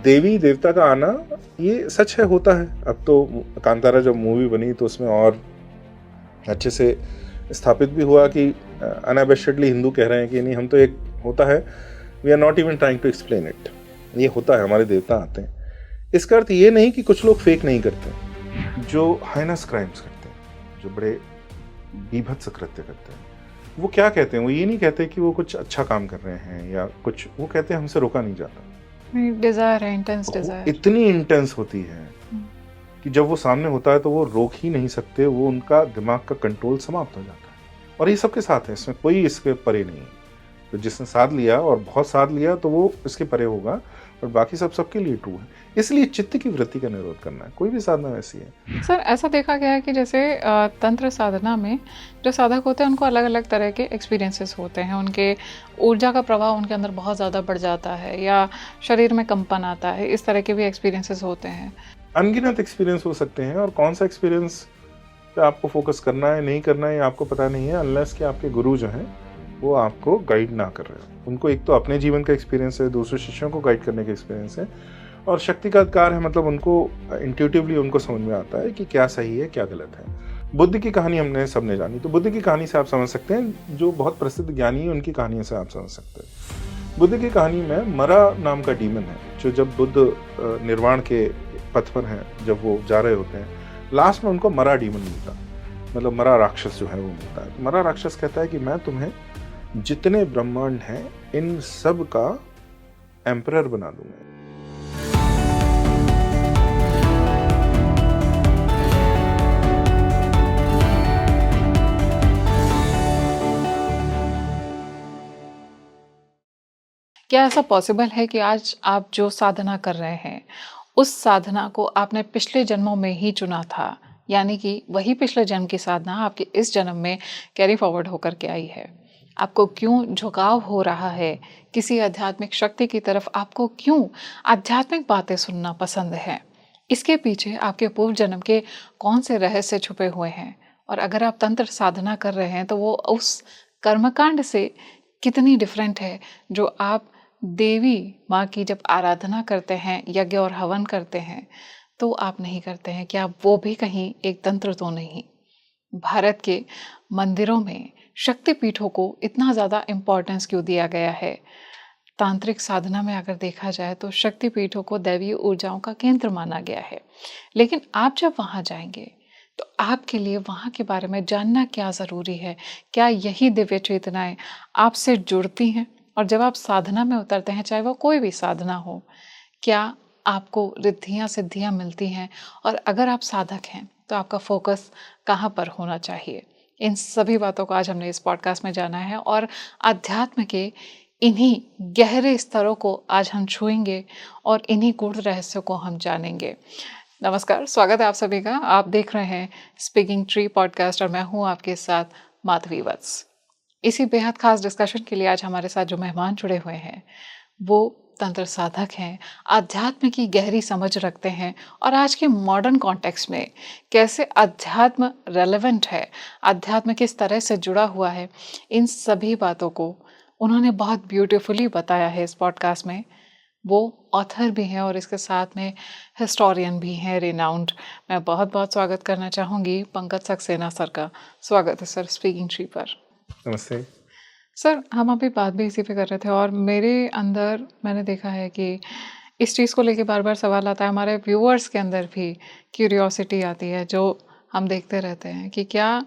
देवी देवता का आना ये सच है, होता है। अब तो कांतारा जब मूवी बनी तो उसमें और अच्छे से स्थापित भी हुआ कि अनअबेशडली हिंदू कह रहे हैं कि नहीं, हम तो एक होता है, we are not even trying to explain it, ये होता है, हमारे देवता आते हैं। इसका अर्थ ये नहीं कि कुछ लोग फेक नहीं करते। जो हाइनस क्राइम्स करते हैं, जो बड़े बीभत्स कृत्य करते हैं, वो क्या कहते हैं? वो ये नहीं कहते कि वो कुछ अच्छा काम कर रहे हैं या कुछ, वो कहते हैं हमसे रोका नहीं जाता। डिजायर है, इंटेंस डिजायर इतनी इंटेंस होती है कि जब वो सामने होता है तो वो रोक ही नहीं सकते, वो उनका दिमाग का कंट्रोल समाप्त हो जाता है। और ये सबके साथ है, इसमें कोई इसके परे नहीं है। तो जिसने साथ लिया और बहुत साथ लिया तो वो इसके परे होगा, और बाकी सब सबके लिए ट्रू है। इसलिए चित्त की वृत्ति का निरोध करना है, कोई भी साधना वैसी है। सर, ऐसा देखा गया है कि जैसे तंत्र साधना में जो साधक होते हैं उनको अलग अलग तरह के एक्सपीरियंसेस होते हैं, उनके ऊर्जा का प्रवाह उनके अंदर बहुत ज़्यादा बढ़ जाता है या शरीर में कंपन आता है, इस तरह के भी एक्सपीरियंसेस होते हैं। अनगिनत एक्सपीरियंस हो सकते हैं, और कौन सा एक्सपीरियंस पे आपको फोकस करना है नहीं करना है आपको पता नहीं है, अनलेस कि आपके गुरु जो हैं वो आपको गाइड ना कर रहे हो। उनको एक तो अपने जीवन का एक्सपीरियंस है, दूसरे शिष्यों को गाइड करने का एक्सपीरियंस है, और शक्ति का अधिकार है, मतलब उनको इंट्यूटिवली उनको समझ में आता है कि क्या सही है क्या गलत है। बुद्ध की कहानी हमने सबने जानी, तो बुद्ध की कहानी से आप समझ सकते हैं, जो बहुत प्रसिद्ध ज्ञानी है उनकी कहानियों से आप समझ सकते हैं। बुद्ध की कहानी में मरा नाम का डीमन है, जो जब बुद्ध निर्वाण के पथ पर हैं, जब वो जा रहे होते हैं, लास्ट में उनको मरा डीमन मिलता, मतलब मरा राक्षस जो है वो मिलता है। मरा राक्षस कहता है कि मैं तुम्हें जितने ब्रह्मांड हैं इन सब का एम्परर बना दूंगा। क्या ऐसा पॉसिबल है कि आज आप जो साधना कर रहे हैं उस साधना को आपने पिछले जन्मों में ही चुना था, यानी कि वही पिछले जन्म की साधना आपके इस जन्म में कैरी फॉरवर्ड होकर के आई है? आपको क्यों झुकाव हो रहा है किसी आध्यात्मिक शक्ति की तरफ? आपको क्यों आध्यात्मिक बातें सुनना पसंद है? इसके पीछे आपके पूर्व जन्म के कौन से रहस्य छुपे हुए हैं? और अगर आप तंत्र साधना कर रहे हैं तो वो उस कर्मकांड से कितनी डिफरेंट है जो आप देवी माँ की जब आराधना करते हैं, यज्ञ और हवन करते हैं, तो आप नहीं करते हैं? क्या वो भी कहीं एक तंत्र तो नहीं? भारत के मंदिरों में शक्तिपीठों को इतना ज़्यादा इम्पोर्टेंस क्यों दिया गया है? तांत्रिक साधना में अगर देखा जाए तो शक्तिपीठों को दैवीय ऊर्जाओं का केंद्र माना गया है, लेकिन आप जब वहाँ जाएंगे तो आपके लिए वहाँ के बारे में जानना क्या ज़रूरी है? क्या यही दिव्य चेतनाएं आपसे जुड़ती हैं? और जब आप साधना में उतरते हैं, चाहे वो कोई भी साधना हो, क्या आपको रिद्धियाँ सिद्धियाँ मिलती हैं? और अगर आप साधक हैं तो आपका फोकस कहाँ पर होना चाहिए? इन सभी बातों को आज हमने इस पॉडकास्ट में जाना है, और अध्यात्म के इन्हीं गहरे स्तरों को आज हम छुएंगे और इन्हीं गूढ़ रहस्यों को हम जानेंगे। नमस्कार, स्वागत है आप सभी का। आप देख रहे हैं स्पीकिंग ट्री पॉडकास्ट और मैं हूं आपके साथ माधवी वत्स। इसी बेहद खास डिस्कशन के लिए आज हमारे साथ जो मेहमान जुड़े हुए हैं वो तंत्र साधक हैं, आध्यात्म की गहरी समझ रखते हैं, और आज के मॉडर्न कॉन्टेक्स्ट में कैसे अध्यात्म रेलेवेंट है, अध्यात्म किस तरह से जुड़ा हुआ है, इन सभी बातों को उन्होंने बहुत ब्यूटीफुली बताया है इस पॉडकास्ट में। वो ऑथर भी हैं और इसके साथ में हिस्टोरियन भी हैं, रिनाउंड। मैं बहुत बहुत स्वागत करना चाहूँगी पंकज सक्सेना सर का। स्वागत है सर स्पीकिंग ट्री पर। नमस्ते सर, हम अभी बात भी इसी पे कर रहे थे और मेरे अंदर मैंने देखा है कि इस चीज़ को लेके बार बार सवाल आता है, हमारे व्यूअर्स के अंदर भी क्यूरियोसिटी आती है, जो हम देखते रहते हैं कि क्या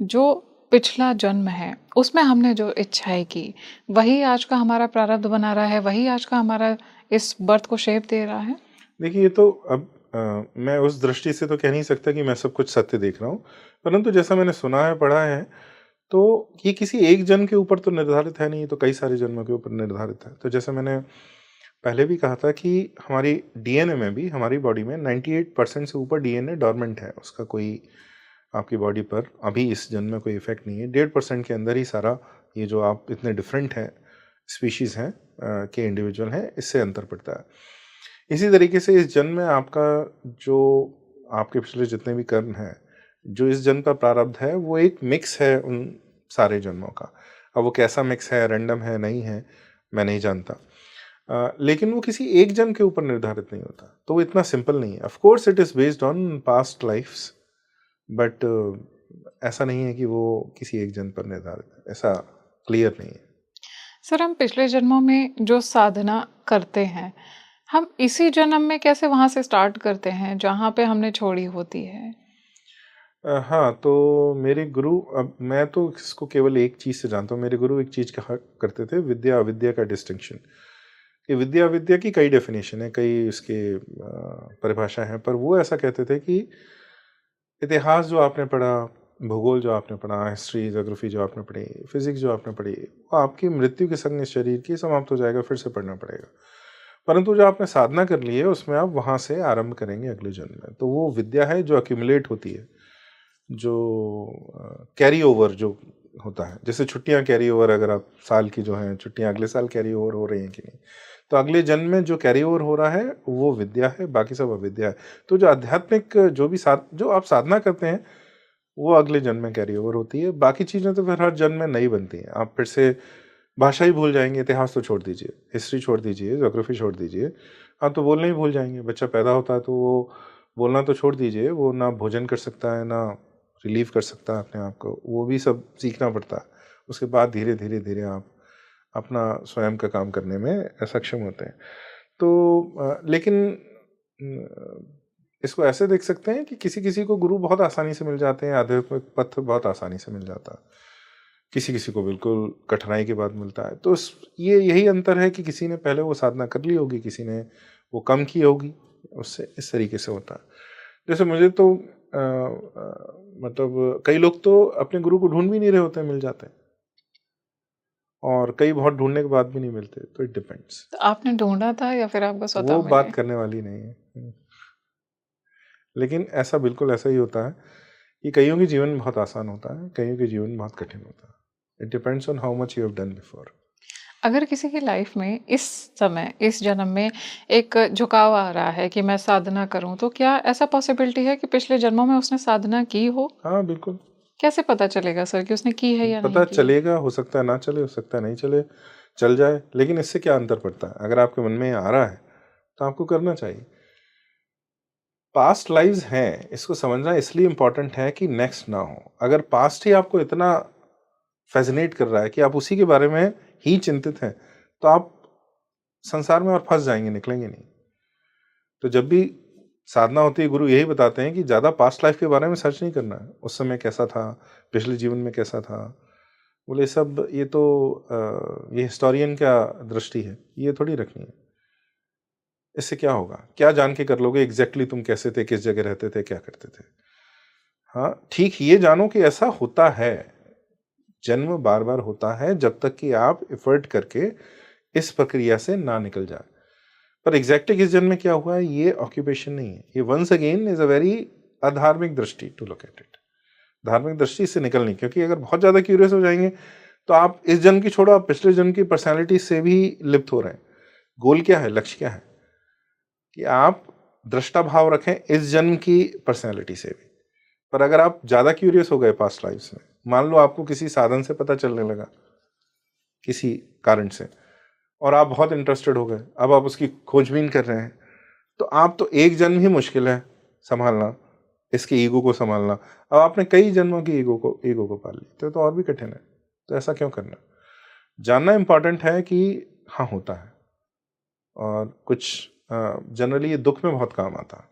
जो पिछला जन्म है उसमें हमने जो इच्छाएं की वही आज का हमारा प्रारब्ध बना रहा है, वही आज का हमारा इस बर्थ को शेप दे रहा है? देखिए, ये तो अब मैं उस दृष्टि से तो कह नहीं सकता कि मैं सब कुछ सत्य देख रहा हूँ, परंतु जैसा मैंने सुना है पढ़ा है, तो ये किसी एक जन्म के ऊपर तो निर्धारित है नहीं, ये तो कई सारे जन्मों के ऊपर निर्धारित है। तो जैसे मैंने पहले भी कहा था कि हमारी डीएनए में भी, हमारी बॉडी में 98% से ऊपर डीएनए डॉर्मेंट है, उसका कोई आपकी बॉडी पर अभी इस जन्म में कोई इफेक्ट नहीं है। 1.5% के अंदर ही सारा ये जो आप इतने डिफरेंट हैं स्पीशीज़ हैं के इंडिविजुअल हैं, इससे अंतर पड़ता है। इसी तरीके से इस जन्म में आपका जो आपके पिछले जितने भी कर्म हैं, जो इस जन्म का प्रारब्ध है, वो एक मिक्स है उन सारे जन्मों का। अब वो कैसा मिक्स है, रैंडम है, नहीं है, मैं नहीं जानता। लेकिन वो किसी एक जन्म के ऊपर निर्धारित नहीं होता, तो वो इतना सिंपल नहीं है। Of course it is based on past lives, but ऐसा नहीं है कि वो किसी एक जन्म पर निर्धारित है, ऐसा क्लियर नहीं है। सर, हम पिछले जन्मों में जो साधना करते हैं, हम इसी जन्म में कैसे वहां से स्टार्ट करते हैं जहाँ पे हमने छोड़ी होती है? हाँ, तो मेरे गुरु, अब मैं तो इसको केवल एक चीज़ से जानता हूँ। मेरे गुरु एक चीज़ कहा करते थे, विद्या अविद्या का डिस्टिंक्शन। कि विद्या अविद्या की कई डेफिनेशन है, कई इसके परिभाषा हैं, पर वो ऐसा कहते थे कि इतिहास जो आपने पढ़ा, भूगोल जो आपने पढ़ा, हिस्ट्री ज्योग्राफी जो आपने पढ़ी, फिजिक्स जो आपने पढ़ी, वो आपकी मृत्यु के संग इस शरीर की समाप्त हो जाएगा, फिर से पढ़ना पड़ेगा। परंतु जो आपने साधना कर ली है उसमें आप वहाँ से आरंभ करेंगे अगले जन्म में। तो वो विद्या है जो अक्यूमुलेट होती है, जो कैरी ओवर जो होता है। जैसे छुट्टियां कैरी ओवर, अगर आप साल की जो हैं छुट्टियां अगले साल कैरी ओवर हो रही हैं कि नहीं, तो अगले जन्म में जो कैरी ओवर हो रहा है वो विद्या है, बाकी सब अविद्या है। तो जो आध्यात्मिक जो भी जो आप साधना करते हैं वो अगले जन्म में कैरी ओवर होती है। बाकी चीज़ें तो फिर हर जन्म में नई बनती हैं। आप फिर से भाषा ही भूल जाएंगे, इतिहास तो छोड़ दीजिए, हिस्ट्री छोड़ दीजिए, ज्योग्राफी छोड़ दीजिए, आप तो बोलना ही भूल जाएंगे। बच्चा पैदा होता है तो वो बोलना तो छोड़ दीजिए, वो ना भोजन कर सकता है, ना रिलीव कर सकता है अपने आप को, वो भी सब सीखना पड़ता है। उसके बाद धीरे धीरे धीरे आप अपना स्वयं का काम करने में सक्षम होते हैं। तो लेकिन इसको ऐसे देख सकते हैं कि किसी किसी को गुरु बहुत आसानी से मिल जाते हैं, आध्यात्मिक पथ बहुत आसानी से मिल जाता है, किसी किसी को बिल्कुल कठिनाई के बाद मिलता है। तो ये यही अंतर है कि किसी ने पहले वो साधना कर ली होगी, किसी ने वो कम की होगी, उससे इस तरीके से होता है। जैसे मुझे तो मतलब कई लोग तो अपने गुरु को ढूंढ भी नहीं रहे होते, मिल जाते हैं, और कई बहुत ढूंढने के बाद भी नहीं मिलते। तो इट डिपेंड्स। तो आपने ढूंढा था या फिर आपको स्वतः वो मिले? बात करने वाली नहीं है। लेकिन ऐसा बिल्कुल ऐसा ही होता है कि कईयों के जीवन बहुत आसान होता है, कईयों के जीवन बहुत कठिन होता है। It depends on how much you have done before. अगर किसी की लाइफ में इस समय, इस जन्म में एक झुकाव आ रहा है कि मैं साधना करूं, तो क्या ऐसा पॉसिबिलिटी है कि पिछले जन्मों में उसने साधना की हो? हाँ बिल्कुल, कैसे पता चलेगा सर कि उसने की है या नहीं पता की? चलेगा। हो सकता है ना चले, हो सकता है नहीं चले, चल जाए। लेकिन इससे क्या अंतर पड़ता है? अगर आपके मन में आ रहा है तो आपको करना चाहिए। पास्ट लाइव्स हैं, इसको समझना इसलिए इम्पोर्टेंट है कि नेक्स्ट ना हो। अगर पास्ट ही आपको इतना फैसिनेट कर रहा है कि आप उसी के बारे में ही चिंतित हैं, तो आप संसार में और फंस जाएंगे, निकलेंगे नहीं। तो जब भी साधना होती है, गुरु यही बताते हैं कि ज़्यादा पास्ट लाइफ के बारे में सर्च नहीं करना है, उस समय कैसा था, पिछले जीवन में कैसा था। बोले सब ये तो ये हिस्टोरियन का दृष्टि है, ये थोड़ी रखनी है। इससे क्या होगा? क्या जान के कर लोगे एग्जैक्टली तुम कैसे थे, किस जगह रहते थे, क्या करते थे? हाँ ठीक, ये जानो कि ऐसा होता है, जन्म बार बार होता है, जब तक कि आप एफर्ट करके इस प्रक्रिया से ना निकल जाए। पर एग्जैक्टली किस जन्म में क्या हुआ है ये ऑक्यूपेशन नहीं है। ये once again is a very अधार्मिक दृष्टि टू लुक एट इट। धार्मिक दृष्टि से निकलनी, क्योंकि अगर बहुत ज्यादा क्यूरियस हो जाएंगे तो आप इस जन्म की छोड़ो, आप पिछले जन्म की पर्सनैलिटी से भी लिप्त हो रहे हैं। गोल क्या है, लक्ष्य क्या है? कि आप दृष्टा भाव रखें इस जन्म की पर्सनैलिटी से भी। पर अगर आप ज्यादा क्यूरियस हो गए पास्ट लाइफ्स में, मान लो आपको किसी साधन से पता चलने लगा, किसी कारण से, और आप बहुत इंटरेस्टेड हो गए, अब आप उसकी खोजबीन कर रहे हैं, तो आप तो एक जन्म ही मुश्किल है संभालना, इसके ईगो को संभालना। अब आपने कई जन्मों की ईगो को पाल ली, तो और भी कठिन है। तो ऐसा क्यों करना? जानना इंपॉर्टेंट है कि हाँ होता है, और कुछ जनरली ये दुख में बहुत काम आता है।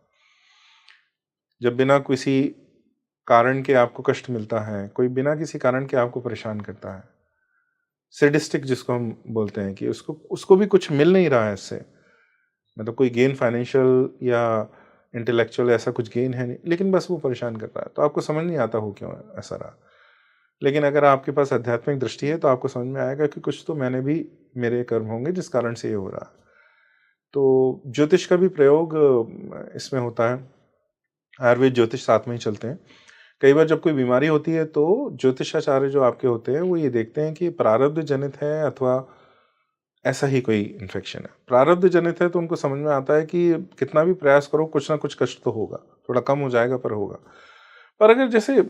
जब बिना किसी कारण के आपको कष्ट मिलता है, कोई बिना किसी कारण के आपको परेशान करता है, सेडिस्टिक जिसको हम बोलते हैं, कि उसको भी कुछ मिल नहीं रहा है इससे, मतलब कोई गेन फाइनेंशियल या इंटेलेक्चुअल ऐसा कुछ गेन है नहीं, लेकिन बस वो परेशान कर रहा है, तो आपको समझ नहीं आता हो क्यों ऐसा रहा। लेकिन अगर आपके पास आध्यात्मिक दृष्टि है तो आपको समझ में आएगा कि कुछ तो मेरे कर्म होंगे जिस कारण से ये हो रहा है। तो ज्योतिष का भी प्रयोग इसमें होता है। आयुर्वेद ज्योतिष साथ में ही चलते हैं। कई बार जब कोई बीमारी होती है तो ज्योतिषाचार्य जो आपके होते हैं वो ये देखते हैं कि प्रारब्ध जनित है अथवा ऐसा ही कोई इन्फेक्शन है। प्रारब्ध जनित है तो उनको समझ में आता है कि कितना भी प्रयास करो कुछ ना कुछ कष्ट तो होगा, थोड़ा कम हो जाएगा पर होगा। पर अगर जैसे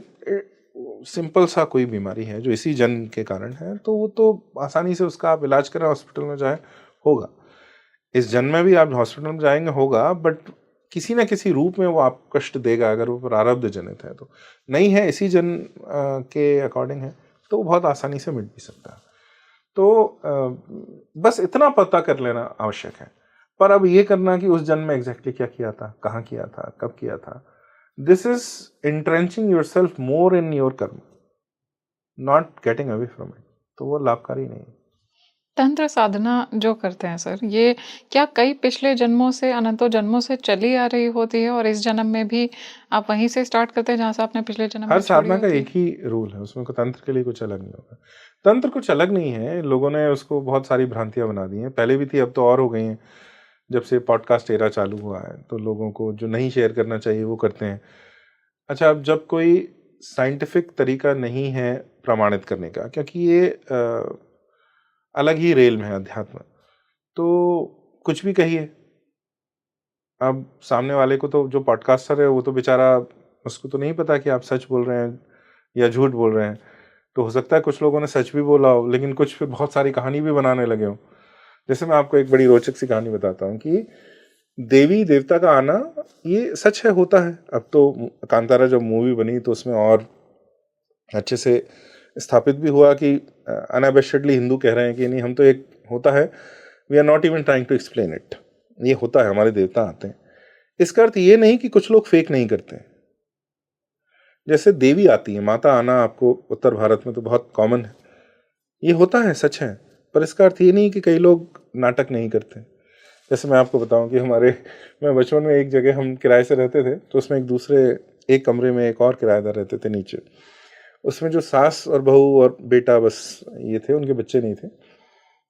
सिंपल सा कोई बीमारी है जो इसी जन्म के कारण है, तो वो तो आसानी से उसका आप इलाज करें, हॉस्पिटल में जाए, होगा। इस जन्म में भी आप हॉस्पिटल में जाएंगे होगा, बट किसी ना किसी रूप में वो आपको कष्ट देगा अगर वो प्रारब्ध जनित है तो। नहीं है इसी जन्म के अकॉर्डिंग है तो वो बहुत आसानी से मिट भी सकता है। तो बस इतना पता कर लेना आवश्यक है। पर अब ये करना कि उस जन्म में एग्जैक्टली क्या किया था, कहाँ किया था, कब किया था, this is entrenching yourself more in your karma, not getting away from it. तो वो लाभकारी नहीं है। तंत्र साधना जो करते हैं सर, ये क्या कई पिछले जन्मों से, अनंतों जन्मों से चली आ रही होती है और इस जन्म में भी आप वहीं से स्टार्ट करते हैं जहाँ से आपने पिछले जन्म हर में छोड़ी साधना का होती एक है? ही रूल है, उसमें को तंत्र के लिए कुछ अलग नहीं होगा। तंत्र कुछ अलग नहीं है, लोगों ने उसको बहुत सारी भ्रांतियां बना दी हैं, पहले भी थी अब तो और हो गई हैं। जब से पॉडकास्ट एरा चालू हुआ है तो लोगों को जो नहीं शेयर करना चाहिए वो करते हैं। अच्छा, अब जब कोई साइंटिफिक तरीका नहीं है प्रमाणित करने का, क्योंकि ये अलग ही रेल में है अध्यात्म, तो कुछ भी कहिए। अब सामने वाले को तो, जो पॉडकास्टर है वो तो बेचारा, उसको तो नहीं पता कि आप सच बोल रहे हैं या झूठ बोल रहे हैं। तो हो सकता है कुछ लोगों ने सच भी बोला हो, लेकिन कुछ फिर बहुत सारी कहानी भी बनाने लगे हो। जैसे मैं आपको एक बड़ी रोचक सी कहानी बताता हूँ कि देवी देवता का आना ये सच है, होता है। अब तो कांतारा जब मूवी बनी तो उसमें और अच्छे से स्थापित भी हुआ कि अनअबेशडली हिंदू कह रहे हैं कि नहीं, हम तो एक होता है, we are not even trying to explain it, ये होता है, हमारे देवता आते हैं। इसका अर्थ ये नहीं कि कुछ लोग फेक नहीं करते। जैसे देवी आती है, माता आना आपको उत्तर भारत में तो बहुत कॉमन है, ये होता है, सच है। पर इसका अर्थ ये नहीं कि कई लोग नाटक नहीं करते। जैसे मैं आपको बताऊं कि मैं बचपन में एक जगह हम किराए से रहते थे, तो उसमें एक कमरे में एक और किराएदार रहते थे नीचे। उसमें जो सास और बहू और बेटा बस ये थे, उनके बच्चे नहीं थे,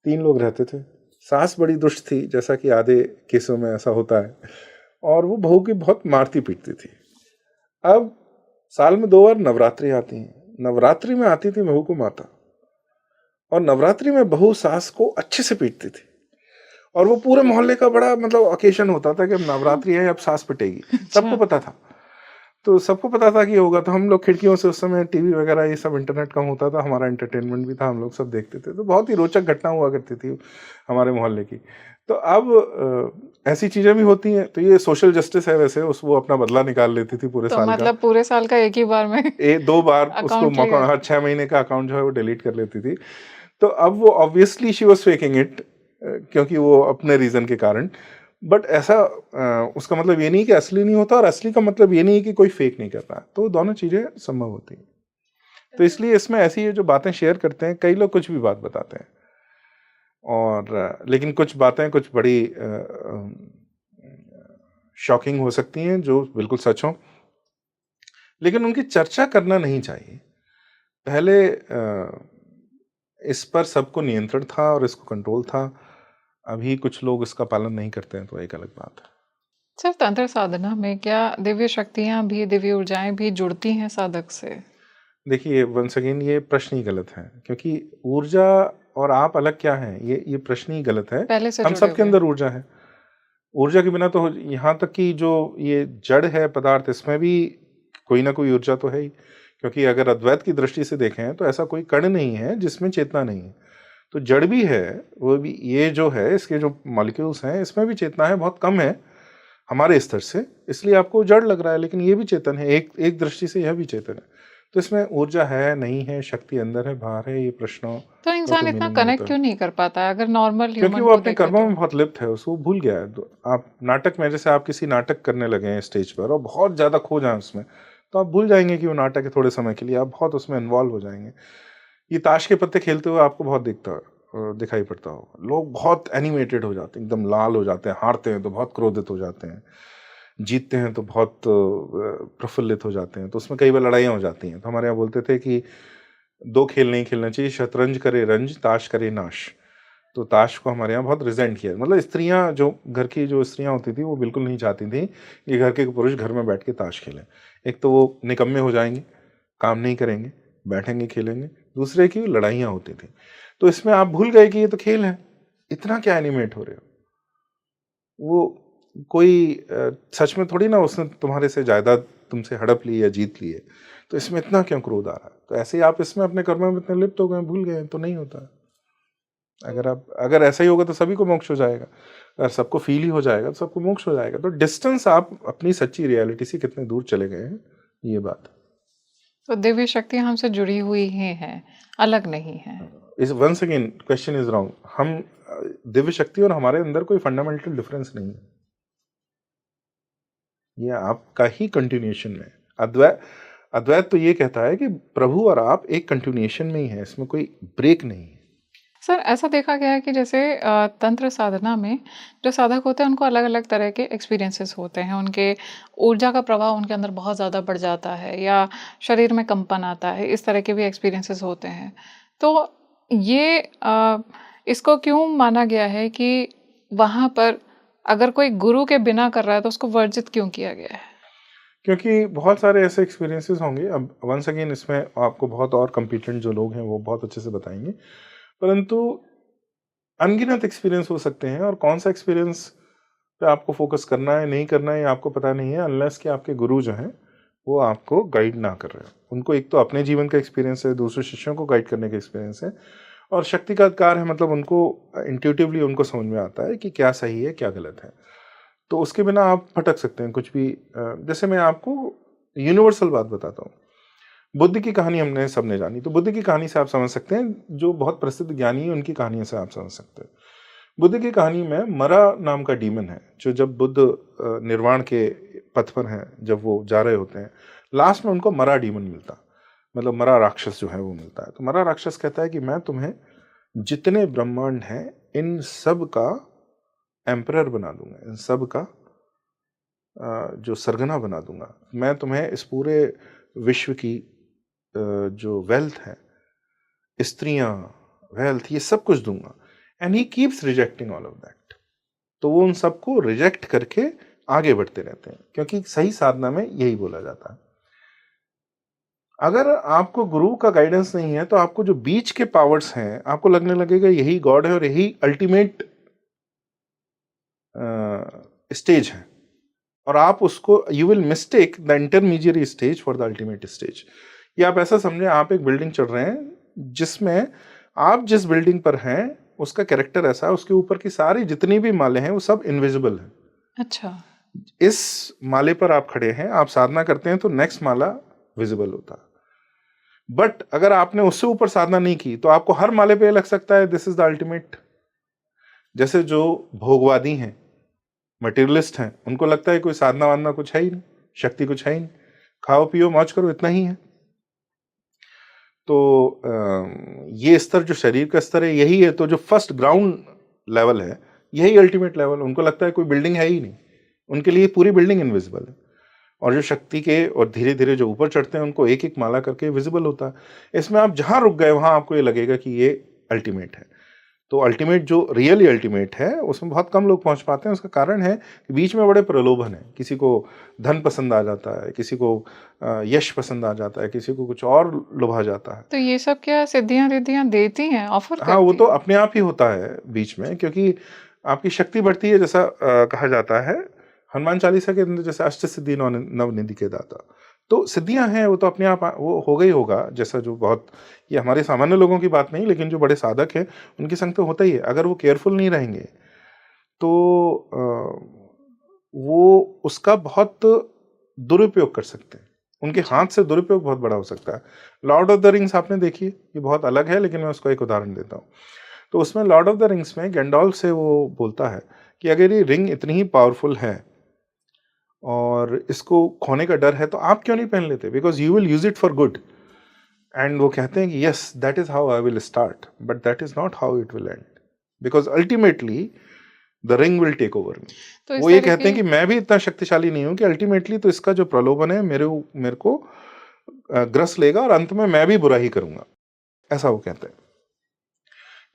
3 लोग रहते थे। सास बड़ी दुष्ट थी, जैसा कि आधे केसों में ऐसा होता है, और वो बहू की बहुत मारती पीटती थी। अब साल में 2 बार नवरात्रि आती हैं, नवरात्रि में आती थी बहू को माता, और नवरात्रि में बहू सास को अच्छे से पीटती थी। और वो पूरे मोहल्ले का बड़ा मतलब ओकेशन होता था कि अब नवरात्रि है, अब सास पिटेगी। सबको अच्छा। पता था, तो सबको पता था कि होगा। तो हम लोग खिड़कियों से, उस समय टीवी वगैरह ये सब, इंटरनेट कम होता था, हमारा एंटरटेनमेंट भी था, हम लोग सब देखते थे। तो बहुत ही रोचक घटना हुआ करती थी हमारे मोहल्ले की। तो अब ऐसी चीजें भी होती हैं। तो ये सोशल जस्टिस है वैसे, उस वो अपना बदला निकाल लेती थी पूरे तो साल का। मतलब पूरे साल का एक ही बार में 2 बार उसको अकाउंट मौका, क्लियर। हर 6 महीने का अकाउंट जो है वो डिलीट कर लेती थी। तो अब वो obviously she was faking it, क्योंकि वो अपने रीजन के कारण। बट ऐसा उसका मतलब ये नहीं कि असली नहीं होता, और असली का मतलब ये नहीं कि कोई फेक नहीं कर रहा। तो दोनों चीजें संभव होती हैं। तो इसलिए इसमें ऐसी ये जो बातें शेयर करते हैं, कई लोग कुछ भी बात बताते हैं, और लेकिन कुछ बातें कुछ बड़ी शॉकिंग हो सकती हैं जो बिल्कुल सच हो, लेकिन उनकी चर्चा करना नहीं चाहिए। पहले इस पर सबको नियंत्रण था और इसको कंट्रोल था। अभी कुछ लोग इसका पालन नहीं करते हैं, तो एक अलग बात है। सर, तंत्र साधना में क्या दिव्य शक्तियां भी, दिव्य ऊर्जाएं भी जुड़ती हैं साधक से? देखिए, वंस अगेन ये प्रश्न ही गलत है, क्योंकि ऊर्जा और आप अलग क्या हैं, ये प्रश्न ही गलत है। पहले से हम जुड़े सबके हुए। अंदर ऊर्जा है। ऊर्जा के बिना तो यहाँ तक कि जो ये जड़ है पदार्थ, इसमें भी कोई ना कोई ऊर्जा तो है ही। क्योंकि अगर अद्वैत की दृष्टि से देखें तो ऐसा कोई कण नहीं है जिसमें चेतना नहीं है। तो जड़ भी है, वो भी, ये जो है इसके जो मॉलिक्यूल्स हैं इसमें भी चेतना है, बहुत कम है हमारे स्तर से, इसलिए आपको जड़ लग रहा है, लेकिन ये भी चेतन है। एक दृष्टि से यह भी चेतन है। तो इसमें ऊर्जा है, नहीं है, शक्ति अंदर है, बाहर है, ये प्रश्नों तो का इंसान कोई इतना मीनिंग नहीं कनेक्ट होता। क्यों नहीं कर पाता है अगर नॉर्मल क्योंकि ह्यूमन वो को अपने देखें कर्मों तो? में बहुत लिप्त है, उसको भूल गया है। तो आप नाटक में, जैसे आप किसी नाटक करने लगे हैं स्टेज पर और बहुत ज्यादा खो जाए उसमें, तो आप भूल जाएंगे कि वो नाटक है। थोड़े समय के लिए आप बहुत उसमें इन्वॉल्व हो जाएंगे। ये ताश के पत्ते खेलते हुए आपको बहुत दिखाई पड़ता होगा, लोग बहुत एनिमेटेड हो जाते हैं, एकदम लाल हो जाते हैं, हारते हैं तो बहुत क्रोधित हो जाते हैं, जीतते हैं तो बहुत प्रफुल्लित हो जाते हैं। तो उसमें कई बार लड़ाइयाँ हो जाती हैं। तो हमारे यहाँ बोलते थे कि 2 खेल नहीं खेलना चाहिए, शतरंज करे रंज, ताश करे नाश। तो ताश को हमारे यहाँ बहुत रिजेंट किया। मतलब स्त्रियां, जो घर की जो स्त्रियां होती थी, वो बिल्कुल नहीं चाहती थी कि घर के पुरुष घर में बैठ के ताश खेलें। एक तो वो निकम्मे हो जाएंगे, काम नहीं करेंगे, बैठेंगे खेलेंगे। दूसरे की लड़ाइयाँ होती थी। तो इसमें आप भूल गए कि ये तो खेल है, इतना क्या एनिमेट हो रहे हो। वो कोई सच में थोड़ी ना उसने तुम्हारे से जायदाद तुमसे हड़प ली या जीत ली है, तो इसमें इतना क्यों क्रोध आ रहा है। तो ऐसे ही आप इसमें अपने कर्मों में इतने लिप्त हो गए, भूल गए, तो नहीं होता। अगर ऐसा ही होगा तो सभी को मोक्ष हो जाएगा, अगर सबको फील ही हो जाएगा तो सबको मोक्ष हो जाएगा। तो डिस्टेंस आप अपनी सच्ची रियलिटी से कितने दूर चले गए हैं, ये बात। तो दिव्य शक्ति हमसे जुड़ी हुई ही है, अलग नहीं है। इस once again question is wrong. हम दिव्य शक्ति और हमारे अंदर कोई फंडामेंटल डिफरेंस नहीं है, ये आपका ही कंटिन्यूएशन में। अद्वैत अद्वैत तो ये कहता है कि प्रभु और आप एक कंटिन्यूएशन में ही है, इसमें कोई ब्रेक नहीं है। सर, ऐसा देखा गया है कि जैसे तंत्र साधना में जो साधक होते हैं उनको अलग अलग तरह के एक्सपीरियंसेस होते हैं, उनके ऊर्जा का प्रवाह उनके अंदर बहुत ज़्यादा बढ़ जाता है या शरीर में कंपन आता है, इस तरह के भी एक्सपीरियंसेस होते हैं। तो ये इसको क्यों माना गया है कि वहाँ पर अगर कोई गुरु के बिना कर रहा है तो उसको वर्जित क्यों किया गया है? क्योंकि बहुत सारे ऐसे एक्सपीरियंसेस होंगे। अब वंस अगेन इसमें आपको बहुत और कम्पिटेंट जो लोग हैं वो बहुत अच्छे से बताएंगे, परंतु अनगिनत एक्सपीरियंस हो सकते हैं, और कौन सा एक्सपीरियंस पे आपको फोकस करना है नहीं करना है ये आपको पता नहीं है, अनलेस कि आपके गुरु जो हैं वो आपको गाइड ना कर रहे हैं। उनको एक तो अपने जीवन का एक्सपीरियंस है, दूसरे शिष्यों को गाइड करने का एक्सपीरियंस है, और शक्ति का अधिकार है, मतलब उनको इंट्यूटिवली उनको समझ में आता है कि क्या सही है क्या गलत है। तो उसके बिना आप भटक सकते हैं कुछ भी। जैसे मैं आपको यूनिवर्सल बात बताता हूँ, बुद्ध की कहानी हमने सबने जानी, तो बुद्ध की कहानी से आप समझ सकते हैं, जो बहुत प्रसिद्ध ज्ञानी है उनकी कहानियों से आप समझ सकते हैं। बुद्ध की कहानी में मरा नाम का डीमन है, जो जब बुद्ध निर्वाण के पथ पर हैं, जब वो जा रहे होते हैं, लास्ट में उनको मरा डीमन मिलता, मतलब मरा राक्षस जो है वो मिलता है। तो मरा राक्षस कहता है कि मैं तुम्हें जितने ब्रह्मांड हैं इन सब का एम्परर बना दूंगा, इन सब का जो सरगना बना दूंगा। मैं तुम्हें इस पूरे विश्व की जो वेल्थ है, स्त्रियां, वेल्थ, ये सब कुछ दूंगा। And he keeps rejecting all of that. तो वो उन सबको रिजेक्ट करके आगे बढ़ते रहते हैं, क्योंकि सही साधना में यही बोला जाता है। अगर आपको गुरु का गाइडेंस नहीं है तो आपको जो बीच के पावर्स हैं आपको लगने लगेगा यही गॉड है और यही अल्टीमेट स्टेज है, और आप उसको you will mistake the intermediate stage for the ultimate stage. ये आप ऐसा समझे, आप एक बिल्डिंग चढ़ रहे हैं जिसमें आप जिस बिल्डिंग पर हैं उसका कैरेक्टर ऐसा है, उसके ऊपर की सारी जितनी भी माले हैं वो सब इनविजिबल है। अच्छा। इस माले पर आप खड़े हैं, आप साधना करते हैं तो नेक्स्ट माला विजिबल होता है। बट अगर आपने उससे ऊपर साधना नहीं की तो आपको हर माले पे लग सकता है दिस इज द अल्टीमेट। जैसे जो भोगवादी हैं, मटेरियलिस्ट हैं, उनको लगता है कोई साधना वाधना कुछ है ही नहीं, शक्ति कुछ है ही नहीं, खाओ पियो मौज करो इतना ही है। तो ये स्तर जो शरीर का स्तर है यही है, तो जो फर्स्ट ग्राउंड लेवल है यही अल्टीमेट लेवल। उनको लगता है कोई बिल्डिंग है ही नहीं, उनके लिए पूरी बिल्डिंग इनविजिबल है। और जो शक्ति के और धीरे धीरे जो ऊपर चढ़ते हैं उनको एक एक माला करके विजिबल होता है। इसमें आप जहां रुक गए वहां आपको ये लगेगा कि ये अल्टीमेट है। तो अल्टीमेट जो रियली अल्टीमेट है उसमें बहुत कम लोग पहुंच पाते हैं। उसका कारण है कि बीच में बड़े प्रलोभन है। किसी को धन पसंद आ जाता है, किसी को यश पसंद आ जाता है, किसी को कुछ और लुभा जाता है। तो ये सब क्या सिद्धियां रिद्धियां देती हैं, ऑफर हाँ, वो करती तो हैं? अपने आप ही होता है बीच में, क्योंकि आपकी शक्ति बढ़ती है। जैसा कहा जाता है हनुमान चालीसा के अंदर, जैसे अष्ट सिद्धि नवनिधि के दाता, तो सिद्धियां हैं वो तो अपने आप वो होगा ही होगा। जैसा जो बहुत, ये हमारे सामान्य लोगों की बात नहीं, लेकिन जो बड़े साधक हैं उनके संग तो होता ही है। अगर वो केयरफुल नहीं रहेंगे तो वो उसका बहुत दुरुपयोग कर सकते हैं। उनके हाथ से दुरुपयोग बहुत बड़ा हो सकता है। लॉर्ड ऑफ द रिंग्स आपने देखी है, ये बहुत अलग है, लेकिन मैं उसको एक उदाहरण देता हूँ। तो उसमें लॉर्ड ऑफ द रिंग्स में गैंडोल्फ से वो बोलता है कि अगर ये रिंग इतनी ही पावरफुल है और इसको खोने का डर है तो आप क्यों नहीं पहन लेते, because you will use it for good. And वो कहते हैं कि yes that is how I will start, but that is not how it will end, because ultimately the ring will take over me. तो इस वो ये तरह कहते हैं की कि मैं भी इतना शक्तिशाली नहीं हूं कि अल्टीमेटली तो इसका जो प्रलोभन है मेरे को ग्रस लेगा और अंत में मैं भी बुरा ही करूंगा, ऐसा वो कहते हैं।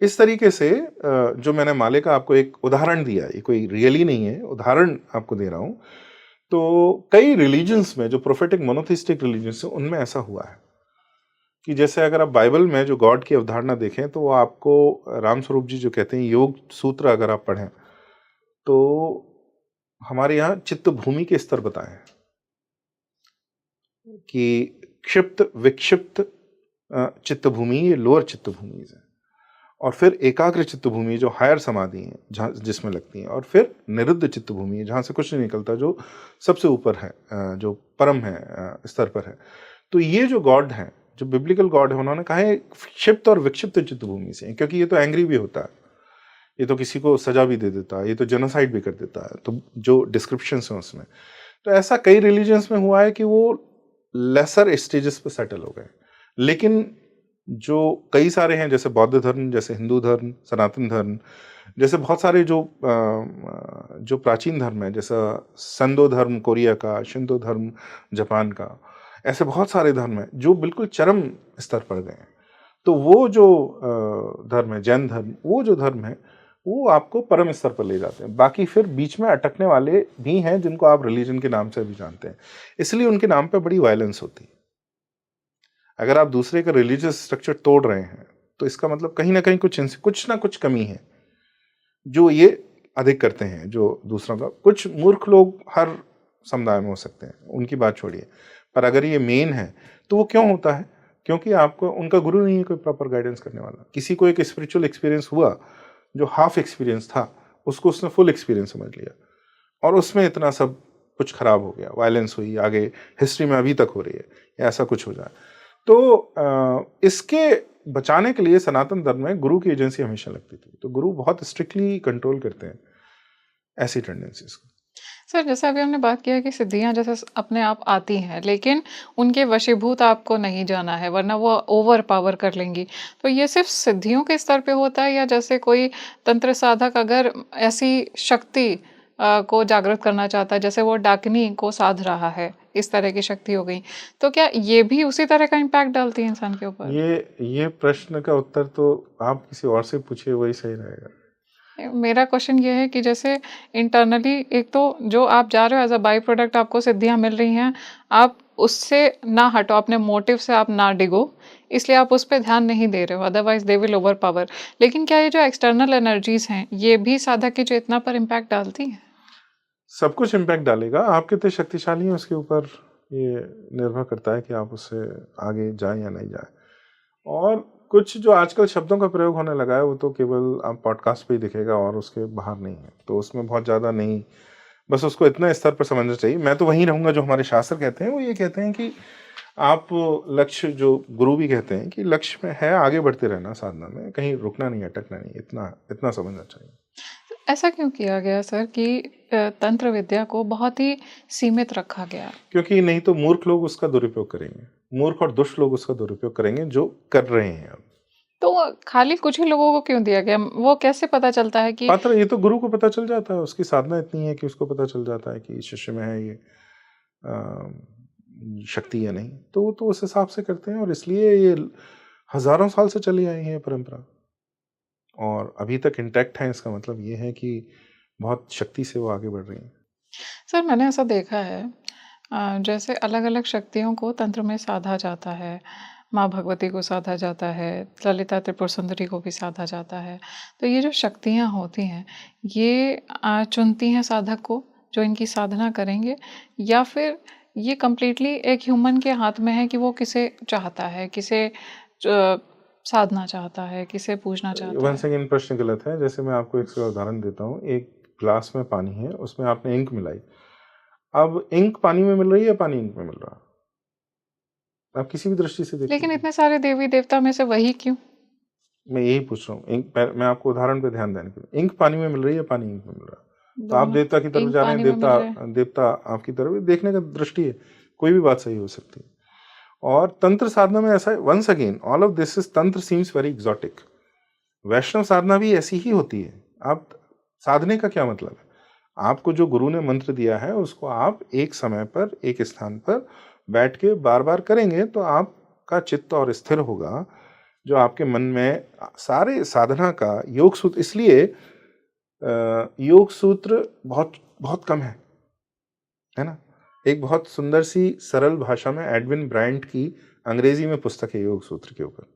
इस तरीके से जो मैंने माले का आपको एक उदाहरण दिया, ये कोई रियली नहीं है, उदाहरण आपको दे रहा हूं। तो कई रिलीजन्स में, जो प्रोफेटिक मोनोथिस्टिक रिलीजन्स हैं, उनमें ऐसा हुआ है कि जैसे अगर आप बाइबल में जो गॉड की अवधारणा देखें तो वो आपको राम स्वरूप जी जो कहते हैं, योग सूत्र अगर आप पढ़ें तो हमारे यहाँ चित्त भूमि के स्तर बताए हैं कि क्षिप्त विक्षिप्त चित्त भूमि, ये लोअर चित्त भूमि है। और फिर एकाग्र चित्त भूमि जो हायर समाधि है जहाँ जिसमें लगती है, और फिर निरुद्ध चित्त भूमि जहाँ से कुछ नहीं निकलता, जो सबसे ऊपर है, जो परम है, स्तर पर है। तो ये जो गॉड है, जो बिब्लिकल गॉड है, उन्होंने कहा है क्षिप्त और विक्षिप्त चित्त भूमि से, क्योंकि ये तो एंग्री भी होता है, ये तो किसी को सजा भी दे देता है, ये तो जेनोसाइड भी कर देता है, तो जो डिस्क्रिप्शन है उसमें। तो ऐसा कई रिलीजन्स में हुआ है कि वो लेसर स्टेजेस पे सेटल हो गए, लेकिन जो कई सारे हैं, जैसे बौद्ध धर्म, जैसे हिंदू धर्म, सनातन धर्म, जैसे बहुत सारे जो प्राचीन धर्म है, जैसा संदो धर्म कोरिया का, शिंतो धर्म जापान का, ऐसे बहुत सारे धर्म हैं जो बिल्कुल चरम स्तर पर गए हैं। तो वो जो धर्म है, जैन धर्म, वो जो धर्म है, वो आपको परम स्तर पर ले जाते हैं। बाकी फिर बीच में अटकने वाले भी हैं जिनको आप रिलीजन के नाम से भी जानते हैं, इसलिए उनके नाम पे बड़ी वायलेंस होती है। अगर आप दूसरे का रिलीजियस स्ट्रक्चर तोड़ रहे हैं तो इसका मतलब कहीं ना कहीं कुछ ना कुछ कमी है जो ये अधिक करते हैं, जो दूसरों का। कुछ मूर्ख लोग हर समुदाय में हो सकते हैं, उनकी बात छोड़िए, पर अगर ये मेन है तो वो क्यों होता है? क्योंकि आपको उनका गुरु नहीं है कोई प्रॉपर गाइडेंस करने वाला। किसी को एक स्पिरिचुअल एक्सपीरियंस हुआ जो हाफ एक्सपीरियंस था, उसको उसने फुल एक्सपीरियंस समझ लिया, और उसमें इतना सब कुछ खराब हो गया, वायलेंस हुई, आगे हिस्ट्री में अभी तक हो रही है, या ऐसा कुछ हो जाए। तो इसके बचाने के लिए सनातन धर्म में गुरु की एजेंसी हमेशा लगती थी। तो गुरु बहुत स्ट्रिक्टली कंट्रोल करते हैं ऐसी टेंडेंसीज को। सर, जैसे अभी हमने बात किया कि सिद्धियां जैसे अपने आप आती हैं, लेकिन उनके वशीभूत आपको नहीं जाना है, वरना वो ओवर पावर कर लेंगी। तो ये सिर्फ सिद्धियों के स्तर पे होता है, या जैसे कोई तंत्र साधक अगर ऐसी शक्ति को जागृत करना चाहता है, जैसे वो डाकिनी को साध रहा है, इस तरह की शक्ति हो गई, तो क्या ये भी उसी तरह का इम्पैक्ट डालती है इंसान के ऊपर? ये प्रश्न का उत्तर तो आप किसी और से पूछिए, वही सही रहेगा। मेरा क्वेश्चन ये है कि जैसे इंटरनली एक तो जो आप जा रहे हो एज अ बाई प्रोडक्ट, आपको सिद्धियां मिल रही हैं, आप उससे ना हटो, अपने मोटिव से आप ना डिगो, इसलिए आप उस पर ध्यान नहीं दे रहे हो, otherwise they will over power. लेकिन क्या ये जो एक्सटर्नल एनर्जीज हैं, ये भी साधक की चेतना पर इम्पैक्ट डालती हैं? सब कुछ इम्पैक्ट डालेगा। आप कितने शक्तिशाली हैं उसके ऊपर ये निर्भर करता है कि आप उससे आगे जाएं या नहीं जाएं। और कुछ जो आजकल शब्दों का प्रयोग होने लगा है, वो तो केवल आप पॉडकास्ट पे ही दिखेगा और उसके बाहर नहीं है, तो उसमें बहुत ज़्यादा नहीं, बस उसको इतना स्तर पर समझना चाहिए। मैं तो वहीं रहूँगा जो हमारे शास्त्र कहते हैं। वो ये कहते हैं कि आप लक्ष्य, जो गुरु भी कहते हैं कि लक्ष्य में है आगे बढ़ते रहना साधना में, कहीं रुकना नहीं, अटकना नहीं, इतना इतना समझना चाहिए। ऐसा क्यों किया गया सर कि तंत्र विद्या को बहुत ही सीमित रखा गया? क्योंकि नहीं तो मूर्ख लोग उसका दुरुपयोग करेंगे, मूर्ख और दुष्ट लोग उसका दुरुपयोग करेंगे, जो कर रहे हैं अब। तो खाली कुछ ही लोगों को क्यों दिया गया? वो कैसे पता चलता है कि पात्र, ये तो गुरु को पता चल जाता है, उसकी साधना इतनी है कि उसको पता चल जाता है कि शिष्य में है ये शक्ति या नहीं, तो वो तो उस हिसाब से करते हैं। और इसलिए ये हजारों साल से चली आई है परंपरा, और अभी तक इंटैक्ट है। इसका मतलब ये है कि बहुत शक्ति से वो आगे बढ़ रही हैं। सर, मैंने ऐसा देखा है, जैसे अलग अलग शक्तियों को तंत्र में साधा जाता है, माँ भगवती को साधा जाता है, ललिता त्रिपुर सुंदरी को भी साधा जाता है। तो ये जो शक्तियाँ होती हैं, ये चुनती हैं साधक को जो इनकी साधना करेंगे, या फिर ये कम्प्लीटली एक ह्यूमन के हाथ में है कि वो किसे चाहता है, किसे साधना चाहता है, किसे पूजना चाहता है? वंस अगेन प्रश्न गलत है। जैसे मैं आपको एक उदाहरण देता हूँ। एक ग्लास में पानी है, उसमें आपने इंक मिलाई। अब इंक पानी में मिल रही है, पानी इंक में मिल रहा है, आप किसी भी दृष्टि से देखिए। लेकिन इतने सारे देवी देवता में से वही क्यों? मैं यही पूछ रहा हूँ। इंक, मैं आपको उदाहरण पे ध्यान देने के लिए, इंक पानी में मिल रही है, पानी इंक में मिल रहा है, तो आप दोनों देवता की तरफ इंक जा रहे हैं, पानी में मिल रहे हैं। देवता आपकी तरफ, देखने का दृष्टि है, कोई भी बात सही हो सकती है। और तंत्र साधना में ऐसा है। Once again, all of this is, tantra seems very exotic. Vaishnav साधना भी ऐसी ही होती है। आप साधने का क्या मतलब है? आपको जो गुरु ने मंत्र दिया है, उसको आप एक समय पर, एक स्थान पर बैठ के बार बार करेंगे, तो आपका चित्त और स्थिर होगा, जो आपके मन में सारे साधना का योग सूत्र। इसलिए योग सूत्र बहुत बहुत कम है ना। एक बहुत सुंदर सी सरल भाषा में एडविन ब्रायंट की अंग्रेजी में पुस्तक है योग सूत्र के ऊपर।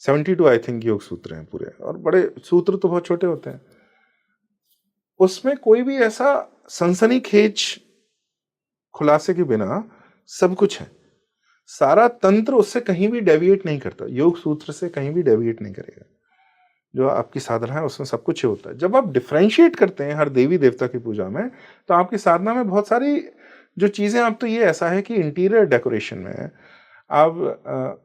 72 आई थिंक योग सूत्र हैं पूरे, और बड़े सूत्र तो बहुत छोटे होते हैं। उसमें कोई भी ऐसा सनसनीखेज खुलासे के बिना सब कुछ है। सारा तंत्र उससे कहीं भी डेविएट नहीं करता, योग सूत्र से कहीं भी डेविएट नहीं करेगा। जो आपकी साधना है उसमें सब कुछ ही होता है। जब आप डिफ्रेंशिएट करते हैं हर देवी देवता की पूजा में, तो आपकी साधना में बहुत सारी जो चीज़ें, अब तो ये ऐसा है कि इंटीरियर डेकोरेशन में अब